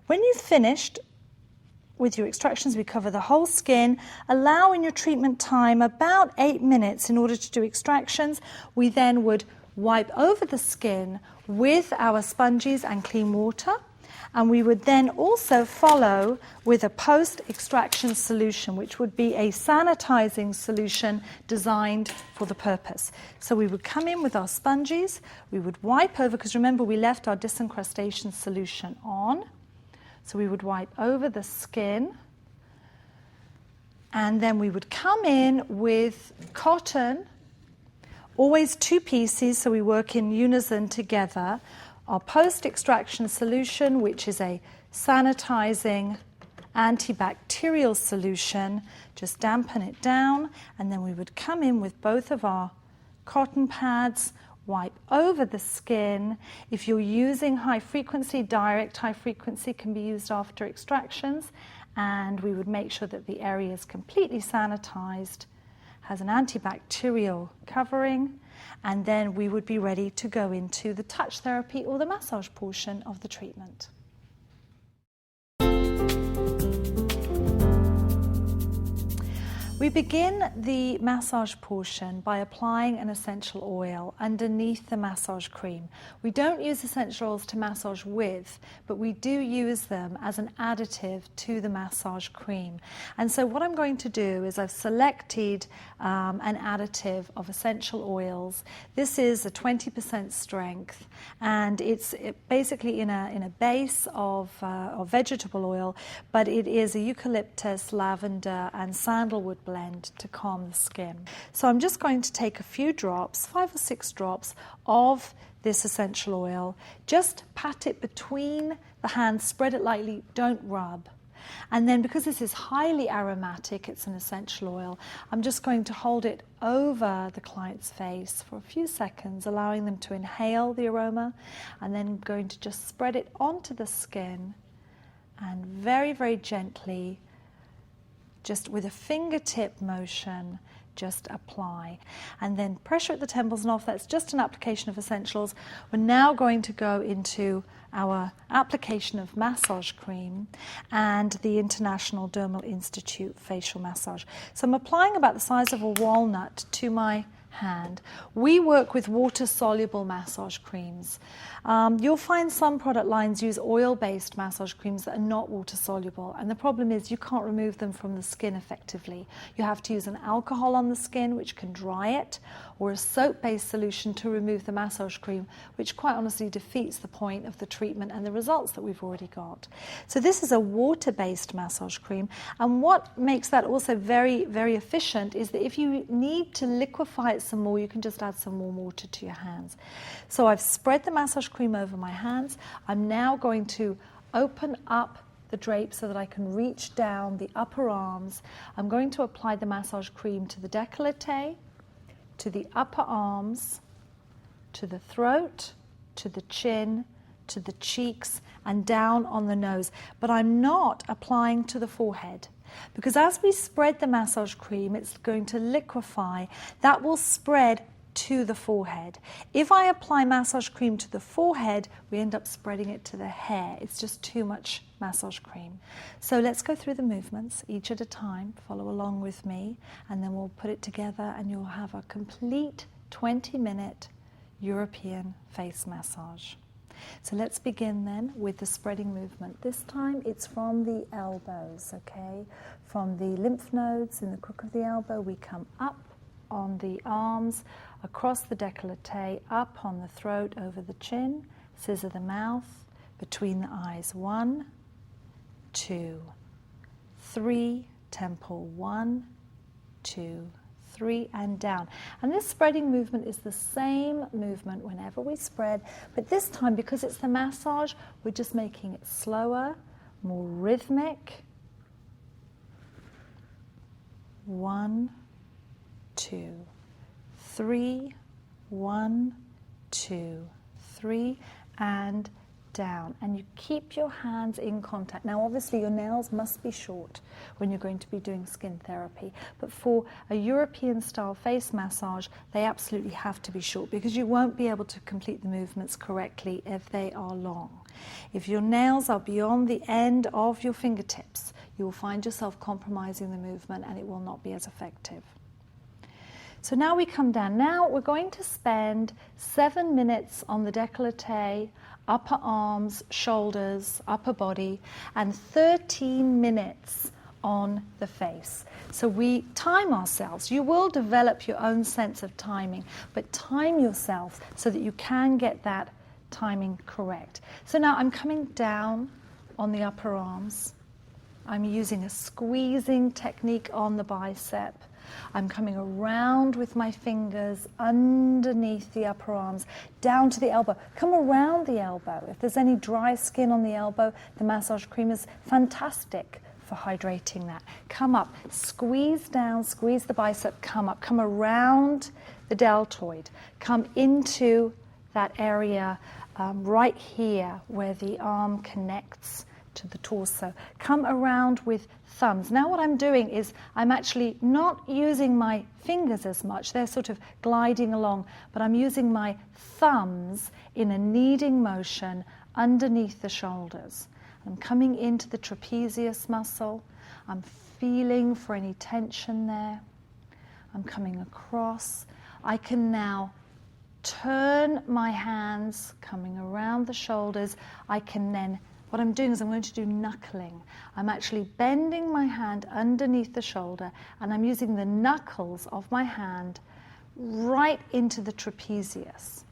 When you've finished with your extractions, we cover the whole skin, allow in your treatment time about 8 minutes in order to do extractions. We then would wipe over the skin with our sponges and clean water, and we would then also follow with a post-extraction solution, which would be a sanitizing solution designed for the purpose. So we would come in with our sponges, we would wipe over, because remember we left our disincrustation solution on. So we would wipe over the skin, and then we would come in with cotton, always 2 pieces, so we work in unison together. Our post-extraction solution, which is a sanitizing antibacterial solution, just dampen it down, and then we would come in with both of our cotton pads, wipe over the skin. If you're using high frequency, direct high frequency can be used after extractions, and we would make sure that the area is completely sanitized, has an antibacterial covering, and then we would be ready to go into the touch therapy or the massage portion of the treatment. We begin the massage portion by applying an essential oil underneath the massage cream. We don't use essential oils to massage with, but we do use them as an additive to the massage cream. And so what I'm going to do is I've selected an additive of essential oils. This is a 20% strength, and it's basically in a base of vegetable oil, but it is a eucalyptus, lavender, and sandalwood blend to calm the skin. So I'm just going to take a few drops, 5 or 6 drops of this essential oil. Just pat it between the hands, spread it lightly, don't rub. And then because this is highly aromatic, it's an essential oil, I'm just going to hold it over the client's face for a few seconds, allowing them to inhale the aroma, and then I'm going to just spread it onto the skin and very, very gently, just with a fingertip motion, just apply. And then pressure at the temples and off. That's just an application of essentials. We're now going to go into our application of massage cream and the International Dermal Institute facial massage. So I'm applying about the size of a walnut to my hand. We work with water-soluble massage creams. You'll find some product lines use oil-based massage creams that are not water-soluble, and the problem is you can't remove them from the skin effectively. You have to use an alcohol on the skin, which can dry it, or a soap-based solution to remove the massage cream, which quite honestly defeats the point of the treatment and the results that we've already got. So this is a water-based massage cream, and what makes that also very, very efficient is that if you need to liquefy it some more, you can just add some warm water to your hands. So I've spread the massage cream over my hands. I'm now going to open up the drape so that I can reach down the upper arms. I'm going to apply the massage cream to the décolleté, to the upper arms, to the throat, to the chin, to the cheeks, and down on the nose. But I'm not applying to the forehead, because as we spread the massage cream, it's going to liquefy. That will spread to the forehead. If I apply massage cream to the forehead, we end up spreading it to the hair. It's just too much massage cream. So let's go through the movements each at a time. Follow along with me, and then we'll put it together and you'll have a complete 20-minute European face massage. So let's begin then with the spreading movement. This time it's from the elbows, okay? From the lymph nodes in the crook of the elbow, we come up on the arms, across the décolleté, up on the throat, over the chin, scissor the mouth, between the eyes. 1, 2, 3, temple 1, 2, 3, and down. And this spreading movement is the same movement whenever we spread, but this time, because it's the massage, we're just making it slower, more rhythmic. 1, 2, 3, 1, 2, 3, and down. And you keep your hands in contact. Now obviously your nails must be short when you're going to be doing skin therapy, but for a European style face massage they absolutely have to be short, because you won't be able to complete the movements correctly if they are long. If your nails are beyond the end of your fingertips, you will find yourself compromising the movement and it will not be as effective. So now we come down. Now we're going to spend 7 minutes on the décolleté, upper arms, shoulders, upper body, and 13 minutes on the face. So we time ourselves. You will develop your own sense of timing, but time yourself so that you can get that timing correct. So now I'm coming down on the upper arms. I'm using a squeezing technique on the bicep. I'm coming around with my fingers underneath the upper arms, down to the elbow. Come around the elbow. If there's any dry skin on the elbow, the massage cream is fantastic for hydrating that. Come up, squeeze down, squeeze the bicep, come up, come around the deltoid, come into that area right here where the arm connects to the torso. Come around with thumbs. Now what I'm doing is I'm actually not using my fingers as much. They're sort of gliding along, but I'm using my thumbs in a kneading motion underneath the shoulders. I'm coming into the trapezius muscle. I'm feeling for any tension there. I'm coming across. I can now turn my hands, coming around the shoulders. I can then, what I'm doing is I'm going to do knuckling. I'm actually bending my hand underneath the shoulder and I'm using the knuckles of my hand right into the trapezius.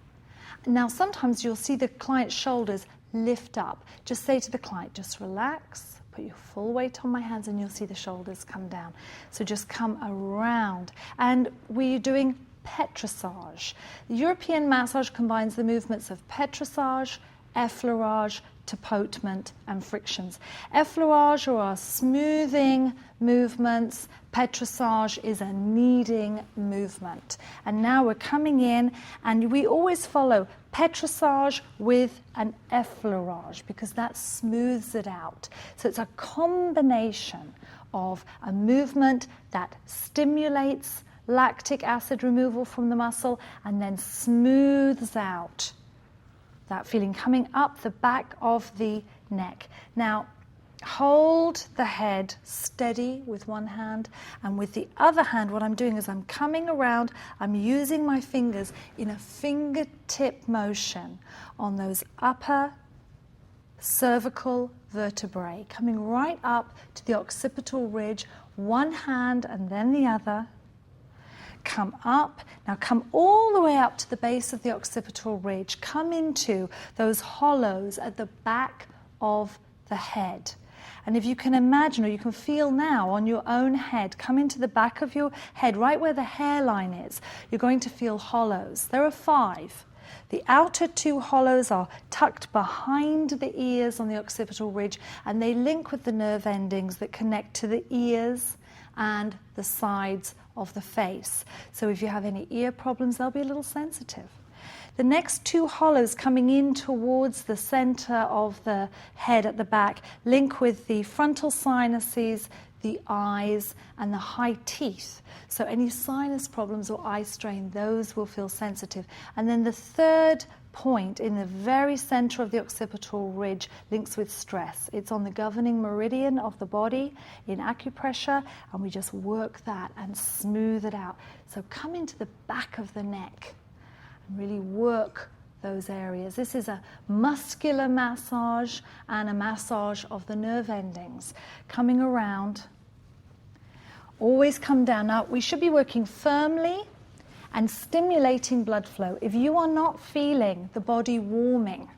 Now sometimes you'll see the client's shoulders lift up. Just say to the client, just relax, put your full weight on my hands and you'll see the shoulders come down. So just come around. And we're doing petrissage. The European massage combines the movements of petrissage, effleurage, tapotement and frictions. Effleurage are smoothing movements. Petrissage is a kneading movement. And now we're coming in and we always follow petrissage with an effleurage because that smooths it out. So it's a combination of a movement that stimulates lactic acid removal from the muscle and then smooths out that feeling, coming up the back of the neck. Now, hold the head steady with one hand, and with the other hand, what I'm doing is I'm coming around, I'm using my fingers in a fingertip motion on those upper cervical vertebrae, coming right up to the occipital ridge, one hand and then the other. Come up. Now come all the way up to the base of the occipital ridge. Come into those hollows at the back of the head. And if you can imagine, or you can feel now on your own head, come into the back of your head, right where the hairline is, you're going to feel hollows. There are 5. The outer 2 hollows are tucked behind the ears on the occipital ridge, and they link with the nerve endings that connect to the ears and the sides of the face. So if you have any ear problems, they'll be a little sensitive. The next 2 hollows coming in towards the center of the head at the back link with the frontal sinuses, the eyes, and the high teeth. So any sinus problems or eye strain, those will feel sensitive. And then the third point in the very center of the occipital ridge links with stress. It's on the governing meridian of the body in acupressure, and we just work that and smooth it out. So come into the back of the neck and really work those areas. This is a muscular massage and a massage of the nerve endings. Coming around, always come down. Now, we should be working firmly and stimulating blood flow. If you are not feeling the body warming,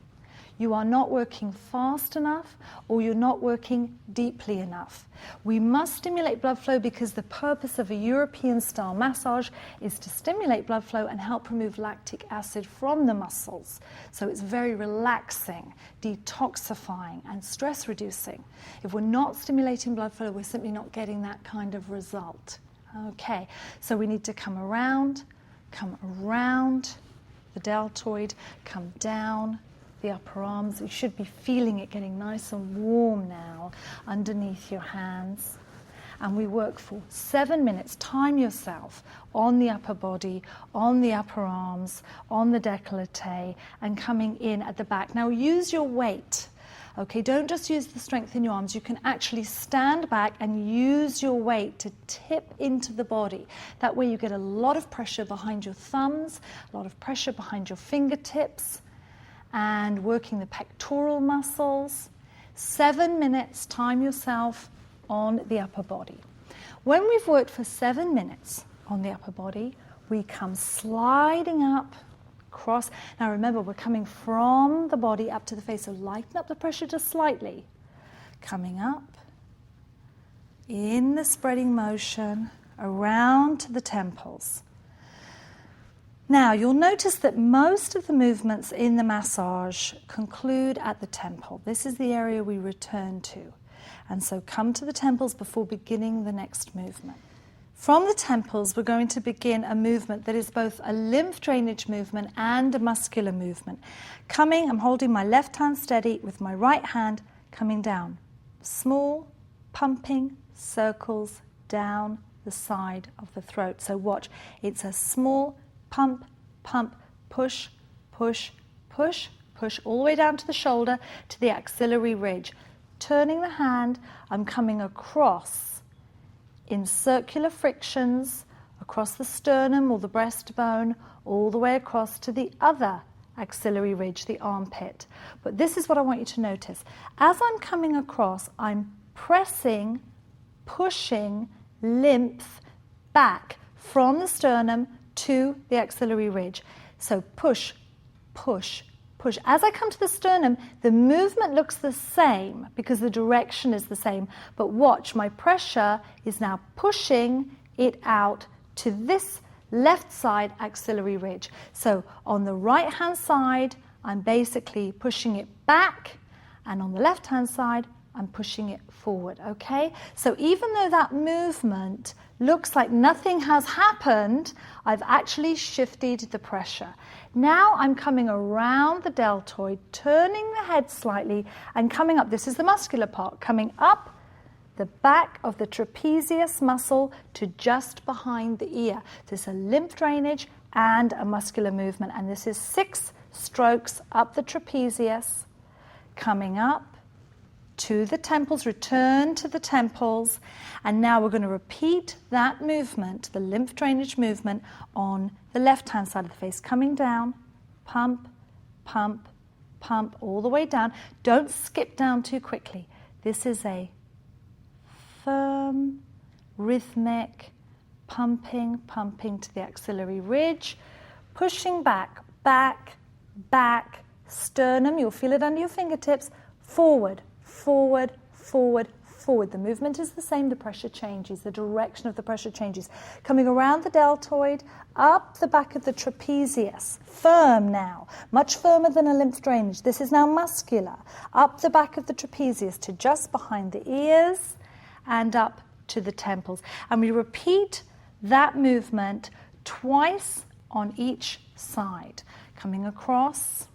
you are not working fast enough or you're not working deeply enough. We must stimulate blood flow because the purpose of a European style massage is to stimulate blood flow and help remove lactic acid from the muscles. So it's very relaxing, detoxifying and stress reducing. If we're not stimulating blood flow, we're simply not getting that kind of result. Okay, so we need to come around the deltoid, come down the upper arms. You should be feeling it getting nice and warm now underneath your hands. And we work for 7 minutes. Time yourself on the upper body, on the upper arms, on the décolleté, and coming in at the back. Now use your weight. Okay, don't just use the strength in your arms. You can actually stand back and use your weight to tip into the body. That way you get a lot of pressure behind your thumbs, a lot of pressure behind your fingertips, and working the pectoral muscles. 7 minutes, time yourself on the upper body. When we've worked for 7 minutes on the upper body, we come sliding up, across. Now remember, we're coming from the body up to the face, so lighten up the pressure just slightly. Coming up, in the spreading motion, around to the temples. Now, you'll notice that most of the movements in the massage conclude at the temple. This is the area we return to. And so come to the temples before beginning the next movement. From the temples, we're going to begin a movement that is both a lymph drainage movement and a muscular movement. Coming, I'm holding my left hand steady with my right hand coming down. Small, pumping circles down the side of the throat. So watch, it's a small pump, pump, push, push, push, push, all the way down to the shoulder, to the axillary ridge. Turning the hand, I'm coming across in circular frictions, across the sternum or the breastbone, all the way across to the other axillary ridge, the armpit. But this is what I want you to notice. As I'm coming across, I'm pressing, pushing lymph back from the sternum to the axillary ridge. So push, push, push. As I come to the sternum, the movement looks the same because the direction is the same. But watch, my pressure is now pushing it out to this left side axillary ridge. So on the right hand side, I'm basically pushing it back, and on the left hand side, I'm pushing it forward, okay? So even though that movement looks like nothing has happened, I've actually shifted the pressure. Now I'm coming around the deltoid, turning the head slightly and coming up. This is the muscular part, coming up the back of the trapezius muscle to just behind the ear. This is a lymph drainage and a muscular movement, and this is 6 strokes up the trapezius, coming up to the temples, return to the temples, and now we're going to repeat that movement, the lymph drainage movement, on the left-hand side of the face, coming down, pump, pump, pump, all the way down. Don't skip down too quickly. This is a firm, rhythmic, pumping, pumping to the axillary ridge, pushing back, back, back, sternum, you'll feel it under your fingertips, forward, forward, forward, forward. The movement is the same, the pressure changes, the direction of the pressure changes. Coming around the deltoid, up the back of the trapezius, firm now, much firmer than a lymph drainage. This is now muscular. Up the back of the trapezius to just behind the ears and up to the temples. And we repeat that movement twice on each side. Coming across,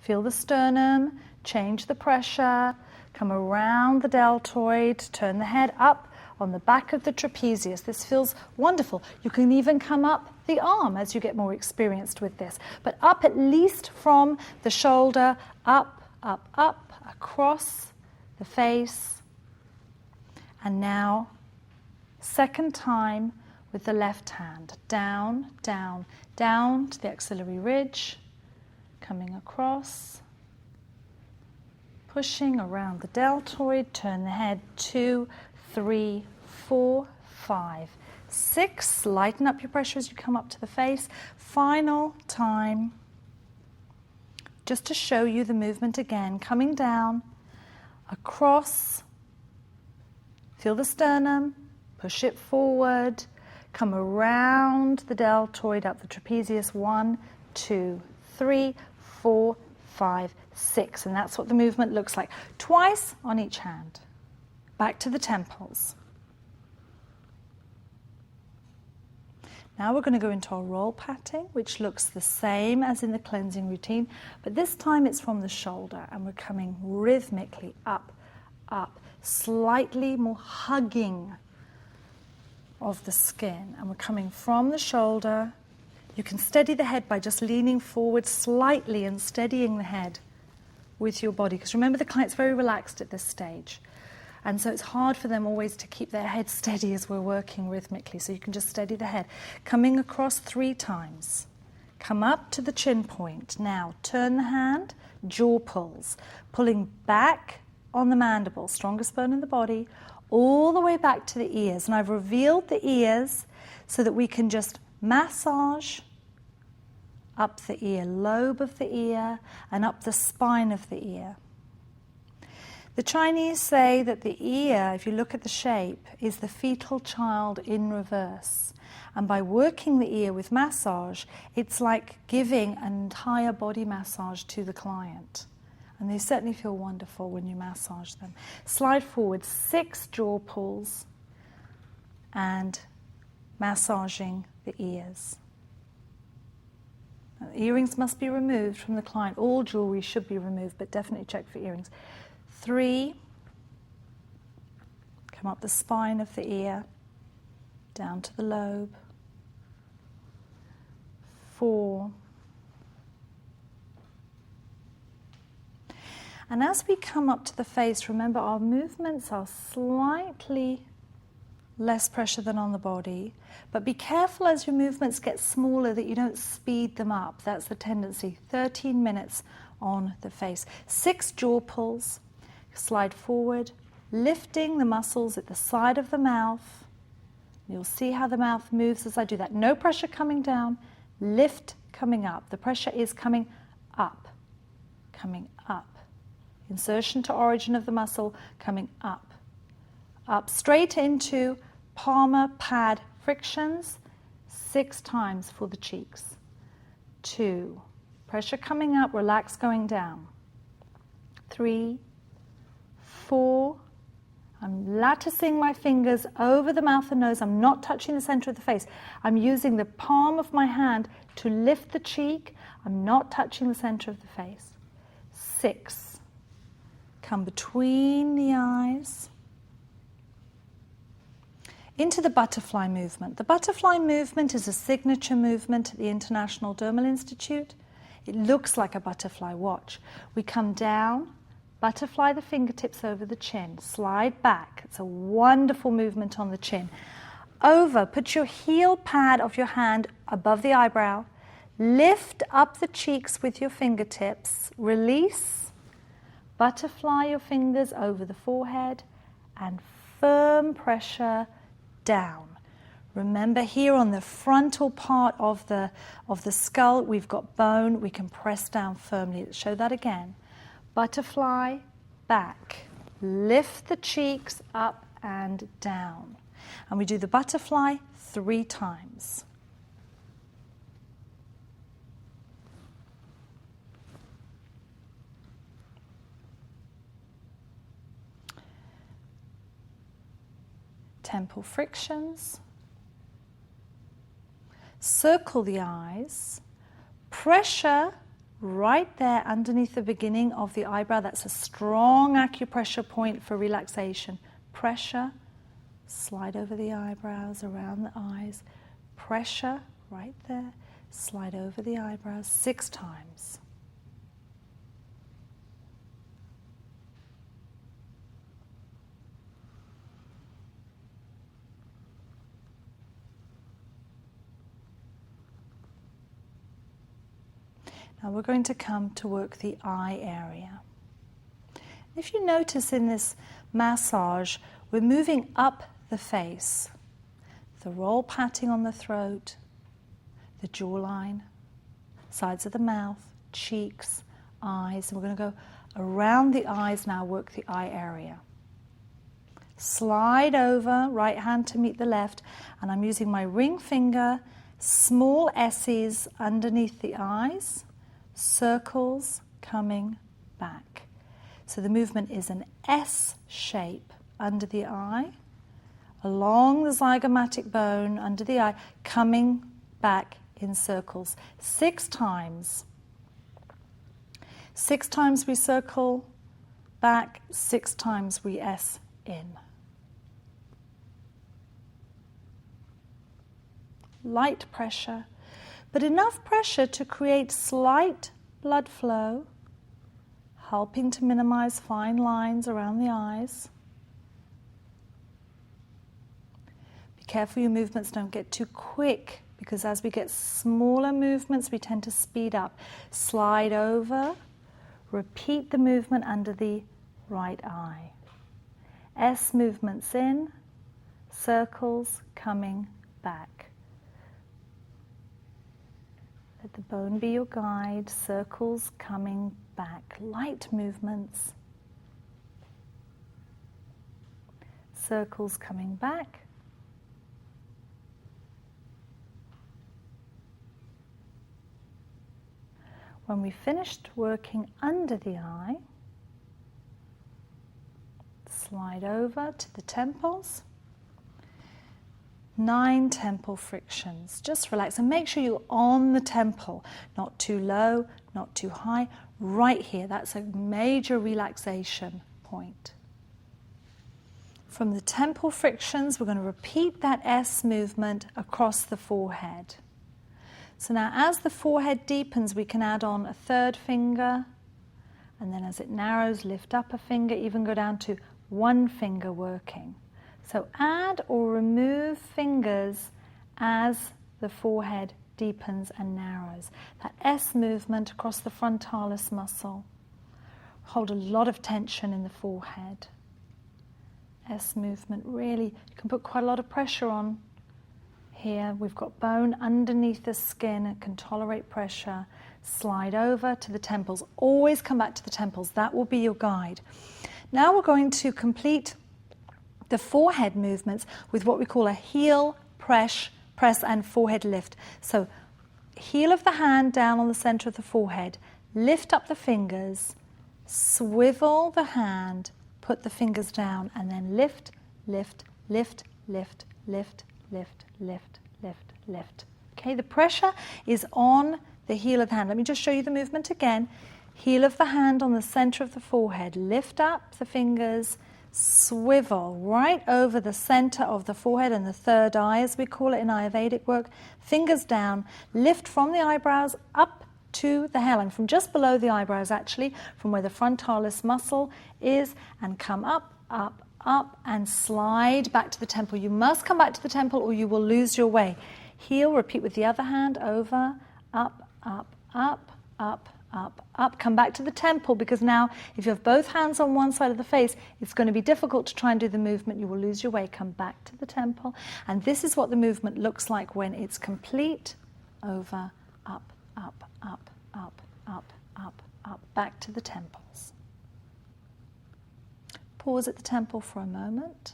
feel the sternum, change the pressure, come around the deltoid, turn the head up on the back of the trapezius. This feels wonderful. You can even come up the arm as you get more experienced with this. But up at least from the shoulder, up, up, up, across the face. And now, second time with the left hand. Down, down, down to the axillary ridge. coming across, pushing around the deltoid, turn the head, 2, 3, 4, 5, 6. Lighten up your pressure as you come up to the face. Final time, just to show you the movement again, coming down, across, feel the sternum, push it forward, come around the deltoid, up the trapezius, 1, 2, 3, 4, 5, 6. And that's what the movement looks like. Twice on each hand. Back to the temples. Now we're going to go into our roll patting, which looks the same as in the cleansing routine, but this time it's from the shoulder, and we're coming rhythmically up, up, slightly more hugging of the skin, and we're coming from the shoulder. You can steady the head by just leaning forward slightly and steadying the head with your body, because remember, the client's very relaxed at this stage. And so it's hard for them always to keep their head steady as we're working rhythmically. So you can just steady the head. Coming across 3 times. Come up to the chin point. Now turn the hand, jaw pulls. Pulling back on the mandible, strongest bone in the body, all the way back to the ears. And I've revealed the ears so that we can just massage up the ear, lobe of the ear, and up the spine of the ear. The Chinese say that the ear, if you look at the shape, is the fetal child in reverse. And by working the ear with massage, it's like giving an entire body massage to the client. And they certainly feel wonderful when you massage them. Slide forward, 6 jaw pulls and massaging the ears. Now, the earrings must be removed from the client. All jewelry should be removed, but definitely check for earrings. 3, come up the spine of the ear, down to the lobe. 4. And as we come up to the face, remember our movements are slightly less pressure than on the body, but be careful as your movements get smaller that you don't speed them up. That's the tendency. 13 minutes on the face. 6 jaw pulls. Slide forward, lifting the muscles at the side of the mouth. You'll see how the mouth moves as I do that. No pressure coming down, lift coming up. The pressure is coming up, coming up. Insertion to origin of the muscle, coming up. Up, straight into palmar pad frictions, 6 times for the cheeks. 2, pressure coming up, relax going down. 3, 4, I'm latticing my fingers over the mouth and nose. I'm not touching the center of the face. I'm using the palm of my hand to lift the cheek. I'm not touching the center of the face. 6, come between the eyes. Into the butterfly movement. The butterfly movement is a signature movement at the International Dermal Institute. It looks like a butterfly. Watch. We come down, butterfly the fingertips over the chin, slide back. It's a wonderful movement on the chin. Over, put your heel pad of your hand above the eyebrow, lift up the cheeks with your fingertips, release, butterfly your fingers over the forehead, and firm pressure down. Remember, here on the frontal part of the skull, we've got bone. We can press down firmly. Let's show that again. Butterfly, back. Lift the cheeks up and down. And we do the butterfly 3 times. Temple frictions. Circle the eyes. Pressure right there underneath the beginning of the eyebrow. That's a strong acupressure point for relaxation. Pressure, slide over the eyebrows, around the eyes. Pressure right there, slide over the eyebrows 6 times. Now we're going to come to work the eye area. If you notice in this massage, we're moving up the face, the roll patting on the throat, the jawline, sides of the mouth, cheeks, eyes, and we're going to go around the eyes now, work the eye area. Slide over, right hand to meet the left, and I'm using my ring finger, small S's underneath the eyes, circles coming back. So the movement is an S shape under the eye, along the zygomatic bone under the eye, coming back in circles 6 times. 6 times we circle back, 6 times we S in. Light pressure, but enough pressure to create slight blood flow, helping to minimize fine lines around the eyes. Be careful your movements don't get too quick, because as we get smaller movements, we tend to speed up. Slide over, repeat the movement under the right eye. S movements in, circles coming back. Let the bone be your guide, circles coming back, light movements. Circles coming back. When we finished working under the eye, slide over to the temples. 9 temple frictions. Just relax and make sure you're on the temple, not too low, not too high, right here. That's a major relaxation point. From the temple frictions, we're going to repeat that S movement across the forehead. So now as the forehead deepens, we can add on a 3rd finger, and then as it narrows, lift up a finger, even go down to 1 finger working. So add or remove fingers as the forehead deepens and narrows. That S movement across the frontalis muscle. Hold a lot of tension in the forehead. S movement, really, you can put quite a lot of pressure on here. We've got bone underneath the skin, it can tolerate pressure. Slide over to the temples. Always come back to the temples. That will be your guide. Now we're going to complete the forehead movements with what we call a heel, press and forehead lift. So heel of the hand down on the center of the forehead, lift up the fingers, swivel the hand, put the fingers down, and then lift, lift, lift, lift, lift, lift, lift, lift, lift. Okay, the pressure is on the heel of the hand. Let me just show you the movement again. Heel of the hand on the center of the forehead, lift up the fingers, swivel right over the center of the forehead and the 3rd eye, as we call it in Ayurvedic work. Fingers down, lift from the eyebrows up to the hairline, from just below the eyebrows actually, from where the frontalis muscle is, and come up, up, up, and slide back to the temple. You must come back to the temple or you will lose your way. Heel, repeat with the other hand, over, up, up, up, up, up, up. Come back to the temple, because now if you have both hands on one side of the face, it's going to be difficult to try and do the movement. You will lose your way. Come back to the temple. And this is what the movement looks like when it's complete. Over, up, up, up, up, up, up, up. Back to the temples. Pause at the temple for a moment.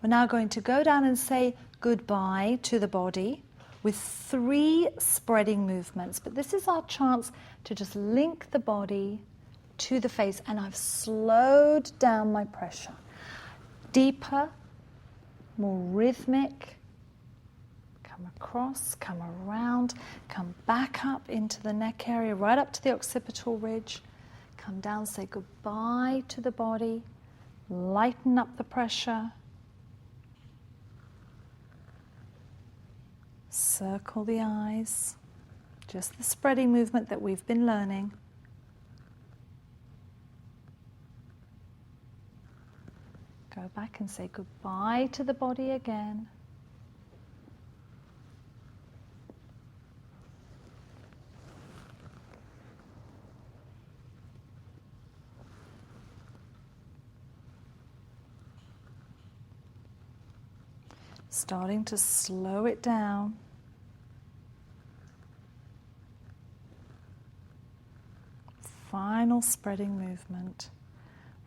We're now going to go down and say goodbye to the body with 3 spreading movements. But this is our chance to just link the body to the face, and I've slowed down my pressure. Deeper, more rhythmic. Come across, come around, come back up into the neck area, right up to the occipital ridge. Come down, say goodbye to the body. Lighten up the pressure. Circle the eyes, just the spreading movement that we've been learning. Go back and say goodbye to the body again. Starting to slow it down. Final spreading movement.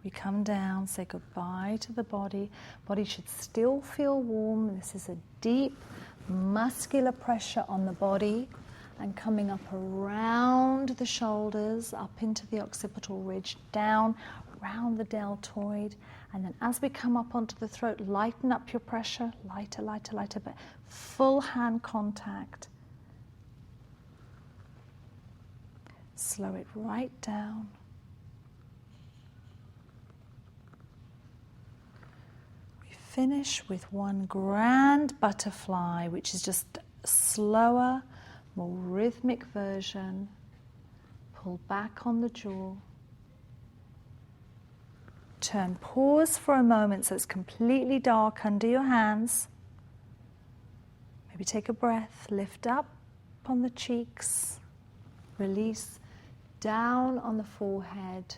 We come down, say goodbye to the body. Body should still feel warm. This is a deep muscular pressure on the body and coming up around the shoulders, up into the occipital ridge, down around the deltoid. And then as we come up onto the throat, lighten up your pressure, lighter, lighter, lighter, but full hand contact. Slow it right down. We finish with one grand butterfly, which is just a slower, more rhythmic version. Pull back on the jaw. Turn, pause for a moment so it's completely dark under your hands. Maybe take a breath, lift up on the cheeks, release down on the forehead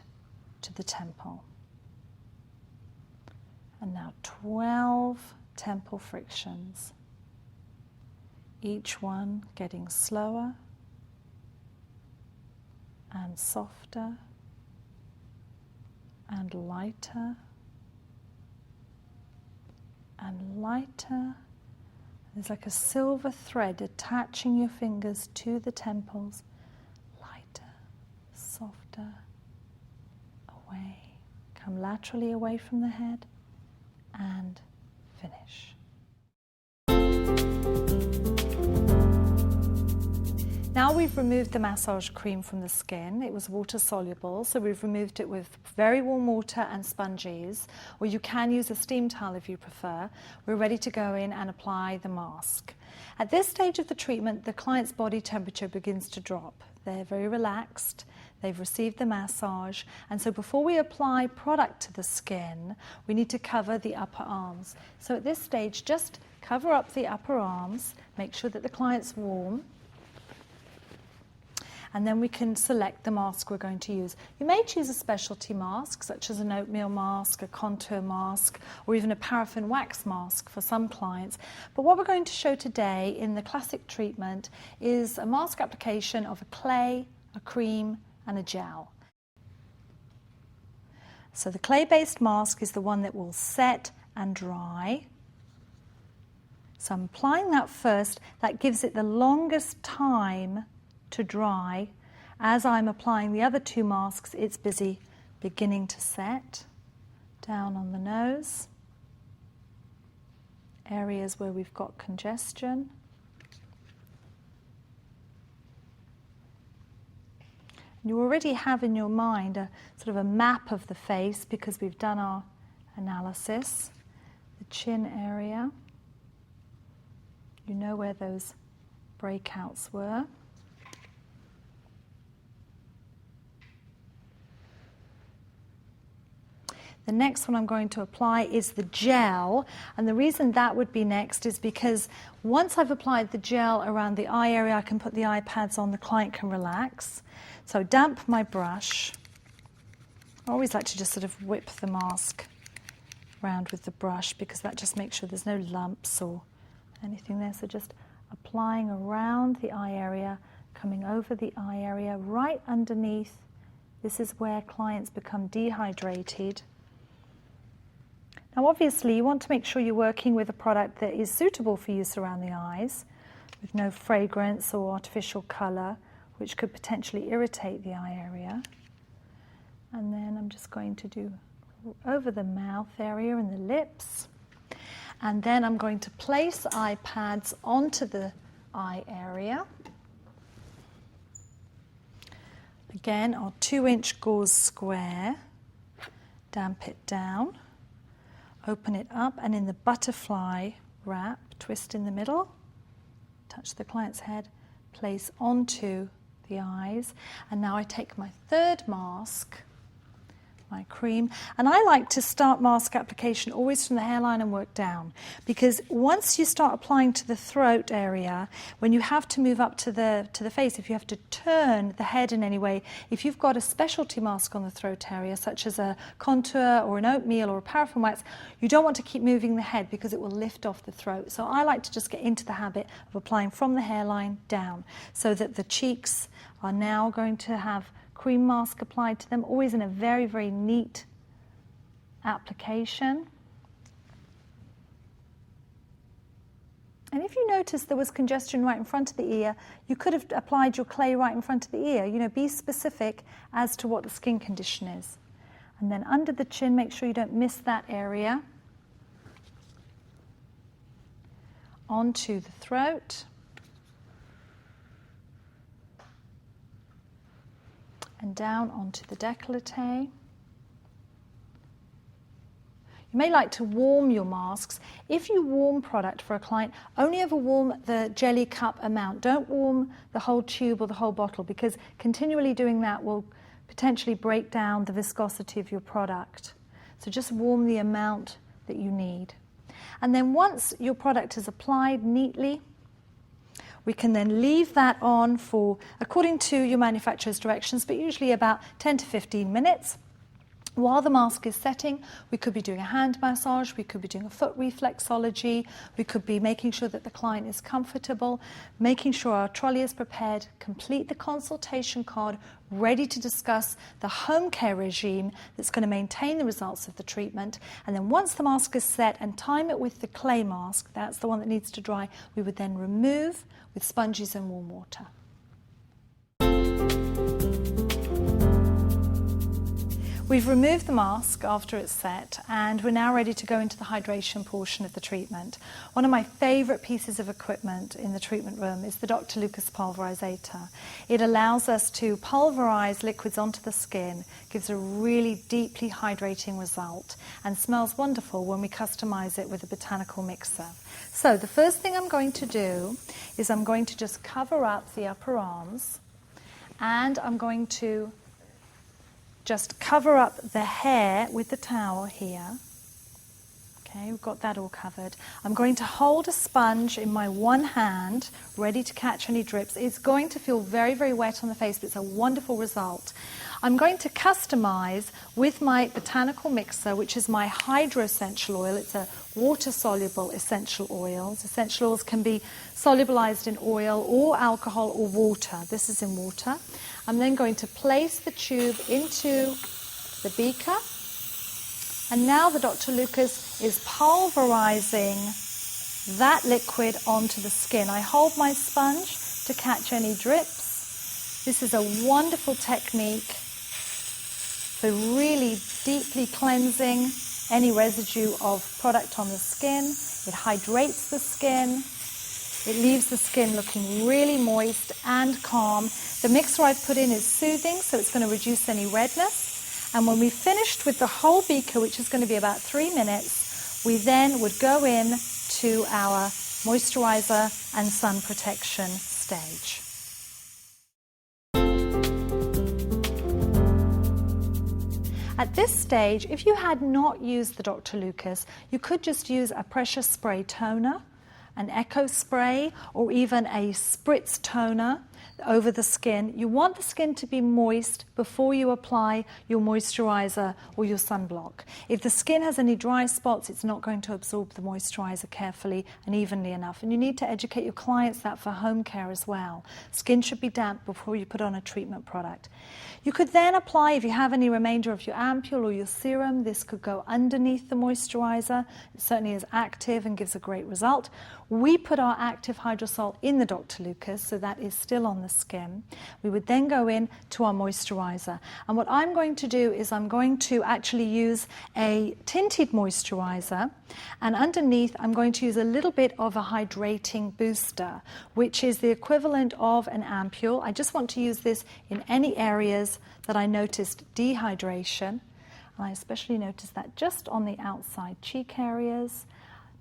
to the temple. And now 12 temple frictions, each one getting slower and softer and lighter and lighter. There's like a silver thread attaching your fingers to the temples. Lighter, softer, away. Come laterally away from the head and finish. Now we've removed the massage cream from the skin. It was water soluble, so we've removed it with very warm water and sponges, or you can use a steam towel if you prefer. We're ready to go in and apply the mask. At this stage of the treatment, the client's body temperature begins to drop. They're very relaxed, they've received the massage, and so before we apply product to the skin, we need to cover the upper arms. So at this stage, just cover up the upper arms, make sure that the client's warm, and then we can select the mask we're going to use. You may choose a specialty mask, such as an oatmeal mask, a contour mask, or even a paraffin wax mask for some clients. But what we're going to show today in the classic treatment is a mask application of a clay, a cream, and a gel. So the clay-based mask is the one that will set and dry. So I'm applying that first. That gives it the longest time to dry. As I'm applying the other two masks, it's busy beginning to set. Down on the nose, areas where we've got congestion. You already have in your mind a sort of a map of the face because we've done our analysis. The chin area, you know where those breakouts were. The next one I'm going to apply is the gel, and the reason that would be next is because once I've applied the gel around the eye area, I can put the eye pads on, the client can relax. So damp my brush. I always like to just sort of whip the mask around with the brush because that just makes sure there's no lumps or anything there. So just applying around the eye area, coming over the eye area, right underneath. This is where clients become dehydrated. Now obviously you want to make sure you're working with a product that is suitable for use around the eyes, with no fragrance or artificial colour, which could potentially irritate the eye area. And then I'm just going to do over the mouth area and the lips. And then I'm going to place eye pads onto the eye area. Again, our 2-inch gauze square. Damp it down. Open it up, and in the butterfly wrap, twist in the middle, touch the client's head, place onto the eyes. And now I take my third mask, my cream. And I like to start mask application always from the hairline and work down, because once you start applying to the throat area, when you have to move up to the face, if you have to turn the head in any way, if you've got a specialty mask on the throat area, such as a contour or an oatmeal or a paraffin wax, you don't want to keep moving the head because it will lift off the throat. So I like to just get into the habit of applying from the hairline down, so that the cheeks are now going to have cream mask applied to them, always in a very, very neat application. And if you notice there was congestion right in front of the ear, you could have applied your clay right in front of the ear. You know, be specific as to what the skin condition is. And then under the chin, make sure you don't miss that area. Onto the throat. And down onto the décolleté. You may like to warm your masks. If you warm product for a client, only ever warm the jelly cup amount. Don't warm the whole tube or the whole bottle, because continually doing that will potentially break down the viscosity of your product. So just warm the amount that you need. And then once your product is applied neatly, we can then leave that on for, according to your manufacturer's directions, but usually about 10 to 15 minutes. While the mask is setting, we could be doing a hand massage, we could be doing a foot reflexology, we could be making sure that the client is comfortable, making sure our trolley is prepared, complete the consultation card, ready to discuss the home care regime that's going to maintain the results of the treatment. And then once the mask is set, and time it with the clay mask, that's the one that needs to dry, we would then remove with sponges and warm water. We've removed the mask after it's set, and we're now ready to go into the hydration portion of the treatment. One of my favourite pieces of equipment in the treatment room is the Dr. Lucas pulverizator. It allows us to pulverize liquids onto the skin, gives a really deeply hydrating result, and smells wonderful when we customize it with a botanical mixer. So the first thing I'm going to do is I'm going to just cover up the upper arms, and I'm going to just cover up the hair with the towel here. Okay, we've got that all covered. I'm going to hold a sponge in my one hand, ready to catch any drips. It's going to feel very, very wet on the face, but it's a wonderful result. I'm going to customize with my botanical mixer, which is my hydro essential oil. It's a water-soluble essential oils. Essential oils can be solubilized in oil or alcohol or water. This is in water. I'm then going to place the tube into the beaker. And now the Dr. Lucas is pulverizing that liquid onto the skin. I hold my sponge to catch any drips. This is a wonderful technique for really deeply cleansing any residue of product on the skin. It hydrates the skin. It leaves the skin looking really moist and calm. The mixer I've put in is soothing, so it's going to reduce any redness. And when we've finished with the whole beaker, which is going to be about 3 minutes, we then would go in to our moisturizer and sun protection stage. At this stage, if you had not used the Dr. Lucas, you could just use a pressure spray toner, an echo spray, or even a spritz toner over the skin. You want the skin to be moist before you apply your moisturizer or your sunblock. If the skin has any dry spots, it's not going to absorb the moisturizer carefully and evenly enough. And you need to educate your clients that for home care as well. Skin should be damp before you put on a treatment product. You could then apply, if you have any remainder of your ampule or your serum, this could go underneath the moisturizer. It certainly is active and gives a great result. We put our active hydrosol in the Dr. Lucas, so that is still on the skin. We would then go in to our moisturizer. And what I'm going to do is I'm going to actually use a tinted moisturizer, and underneath I'm going to use a little bit of a hydrating booster, which is the equivalent of an ampule. I just want to use this in any areas that I noticed dehydration. And I especially noticed that just on the outside cheek areas.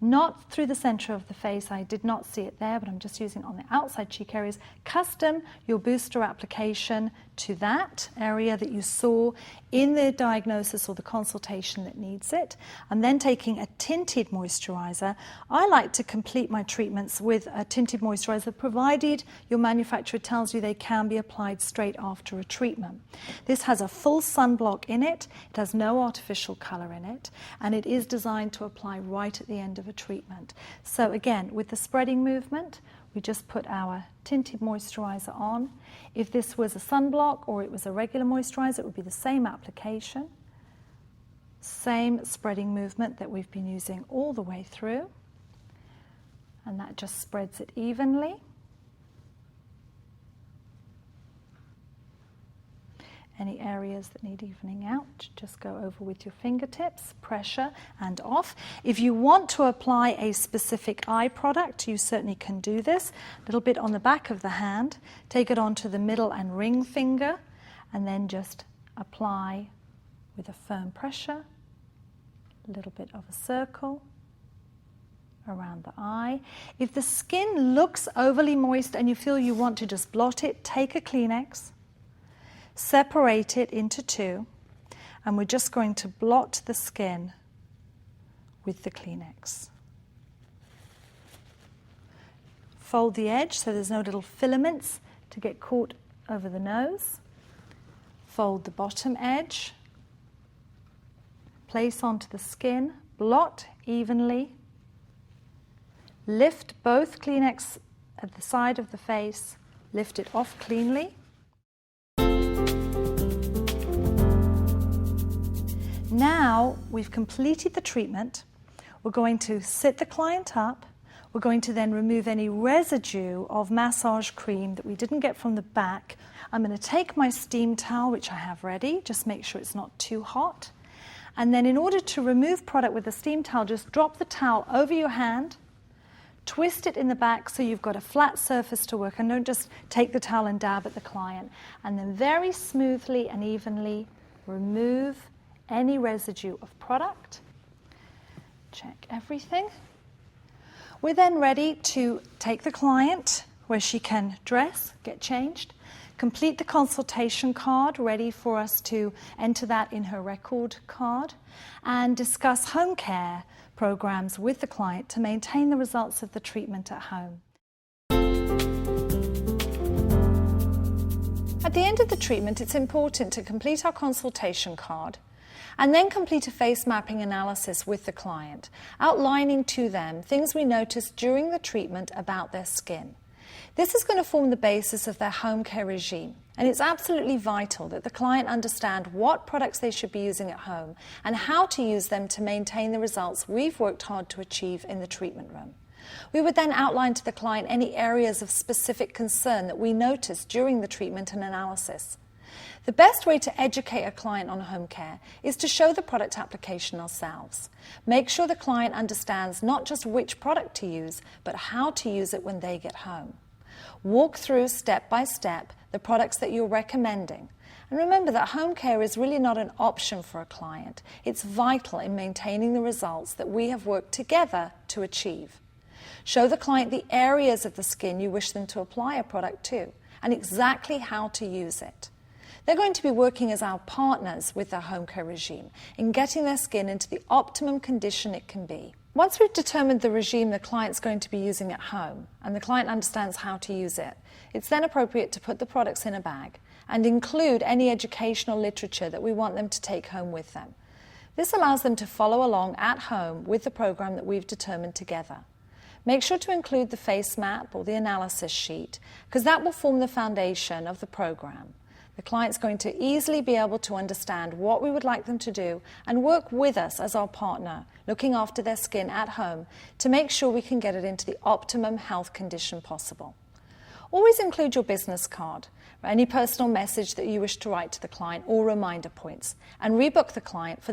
Not through the center of the face, I did not see it there, but I'm just using it on the outside cheek areas. Custom your booster application to that area that you saw in the diagnosis or the consultation that needs it, and then taking a tinted moisturiser. I like to complete my treatments with a tinted moisturiser, provided your manufacturer tells you they can be applied straight after a treatment. This has a full sunblock in it, it has no artificial colour in it, and it is designed to apply right at the end of a treatment. So again, with the spreading movement, we just put our tinted moisturiser on. If this was a sunblock or it was a regular moisturiser, it would be the same application, same spreading movement that we've been using all the way through, and that just spreads it evenly. Any areas that need evening out, just go over with your fingertips, pressure and off. If you want to apply a specific eye product, you certainly can do this. A little bit on the back of the hand, take it onto the middle and ring finger, and then just apply with a firm pressure, a little bit of a circle around the eye. If the skin looks overly moist and you feel you want to just blot it, take a Kleenex, separate it into two, and we're just going to blot the skin with the Kleenex. Fold the edge so there's no little filaments to get caught over the nose. Fold the bottom edge, place onto the skin, blot evenly, lift both Kleenex at the side of the face, lift it off cleanly. Now we've completed the treatment. We're going to sit the client up. We're going to then remove any residue of massage cream that we didn't get from the back. I'm going to take my steam towel, which I have ready, just make sure it's not too hot. And then in order to remove product with the steam towel, just drop the towel over your hand, twist it in the back so you've got a flat surface to work, and don't just take the towel and dab at the client. And then very smoothly and evenly remove any residue of product. Check everything. We're then ready to take the client where she can dress, get changed, complete the consultation card, ready for us to enter that in her record card, and discuss home care programs with the client to maintain the results of the treatment at home. At the end of the treatment, it's important to complete our consultation card and then complete a face mapping analysis with the client, outlining to them things we noticed during the treatment about their skin. This is going to form the basis of their home care regime, and it's absolutely vital that the client understand what products they should be using at home and how to use them to maintain the results we've worked hard to achieve in the treatment room. We would then outline to the client any areas of specific concern that we noticed during the treatment and analysis. The best way to educate a client on home care is to show the product application ourselves. Make sure the client understands not just which product to use, but how to use it when they get home. Walk through step by step the products that you're recommending. And remember that home care is really not an option for a client. It's vital in maintaining the results that we have worked together to achieve. Show the client the areas of the skin you wish them to apply a product to and exactly how to use it. They're going to be working as our partners with their home care regime in getting their skin into the optimum condition it can be. Once we've determined the regime the client's going to be using at home and the client understands how to use it, it's then appropriate to put the products in a bag and include any educational literature that we want them to take home with them. This allows them to follow along at home with the program that we've determined together. Make sure to include the face map or the analysis sheet, because that will form the foundation of the program. The client's going to easily be able to understand what we would like them to do and work with us as our partner, looking after their skin at home to make sure we can get it into the optimum health condition possible. Always include your business card, any personal message that you wish to write to the client or reminder points, and rebook the client for the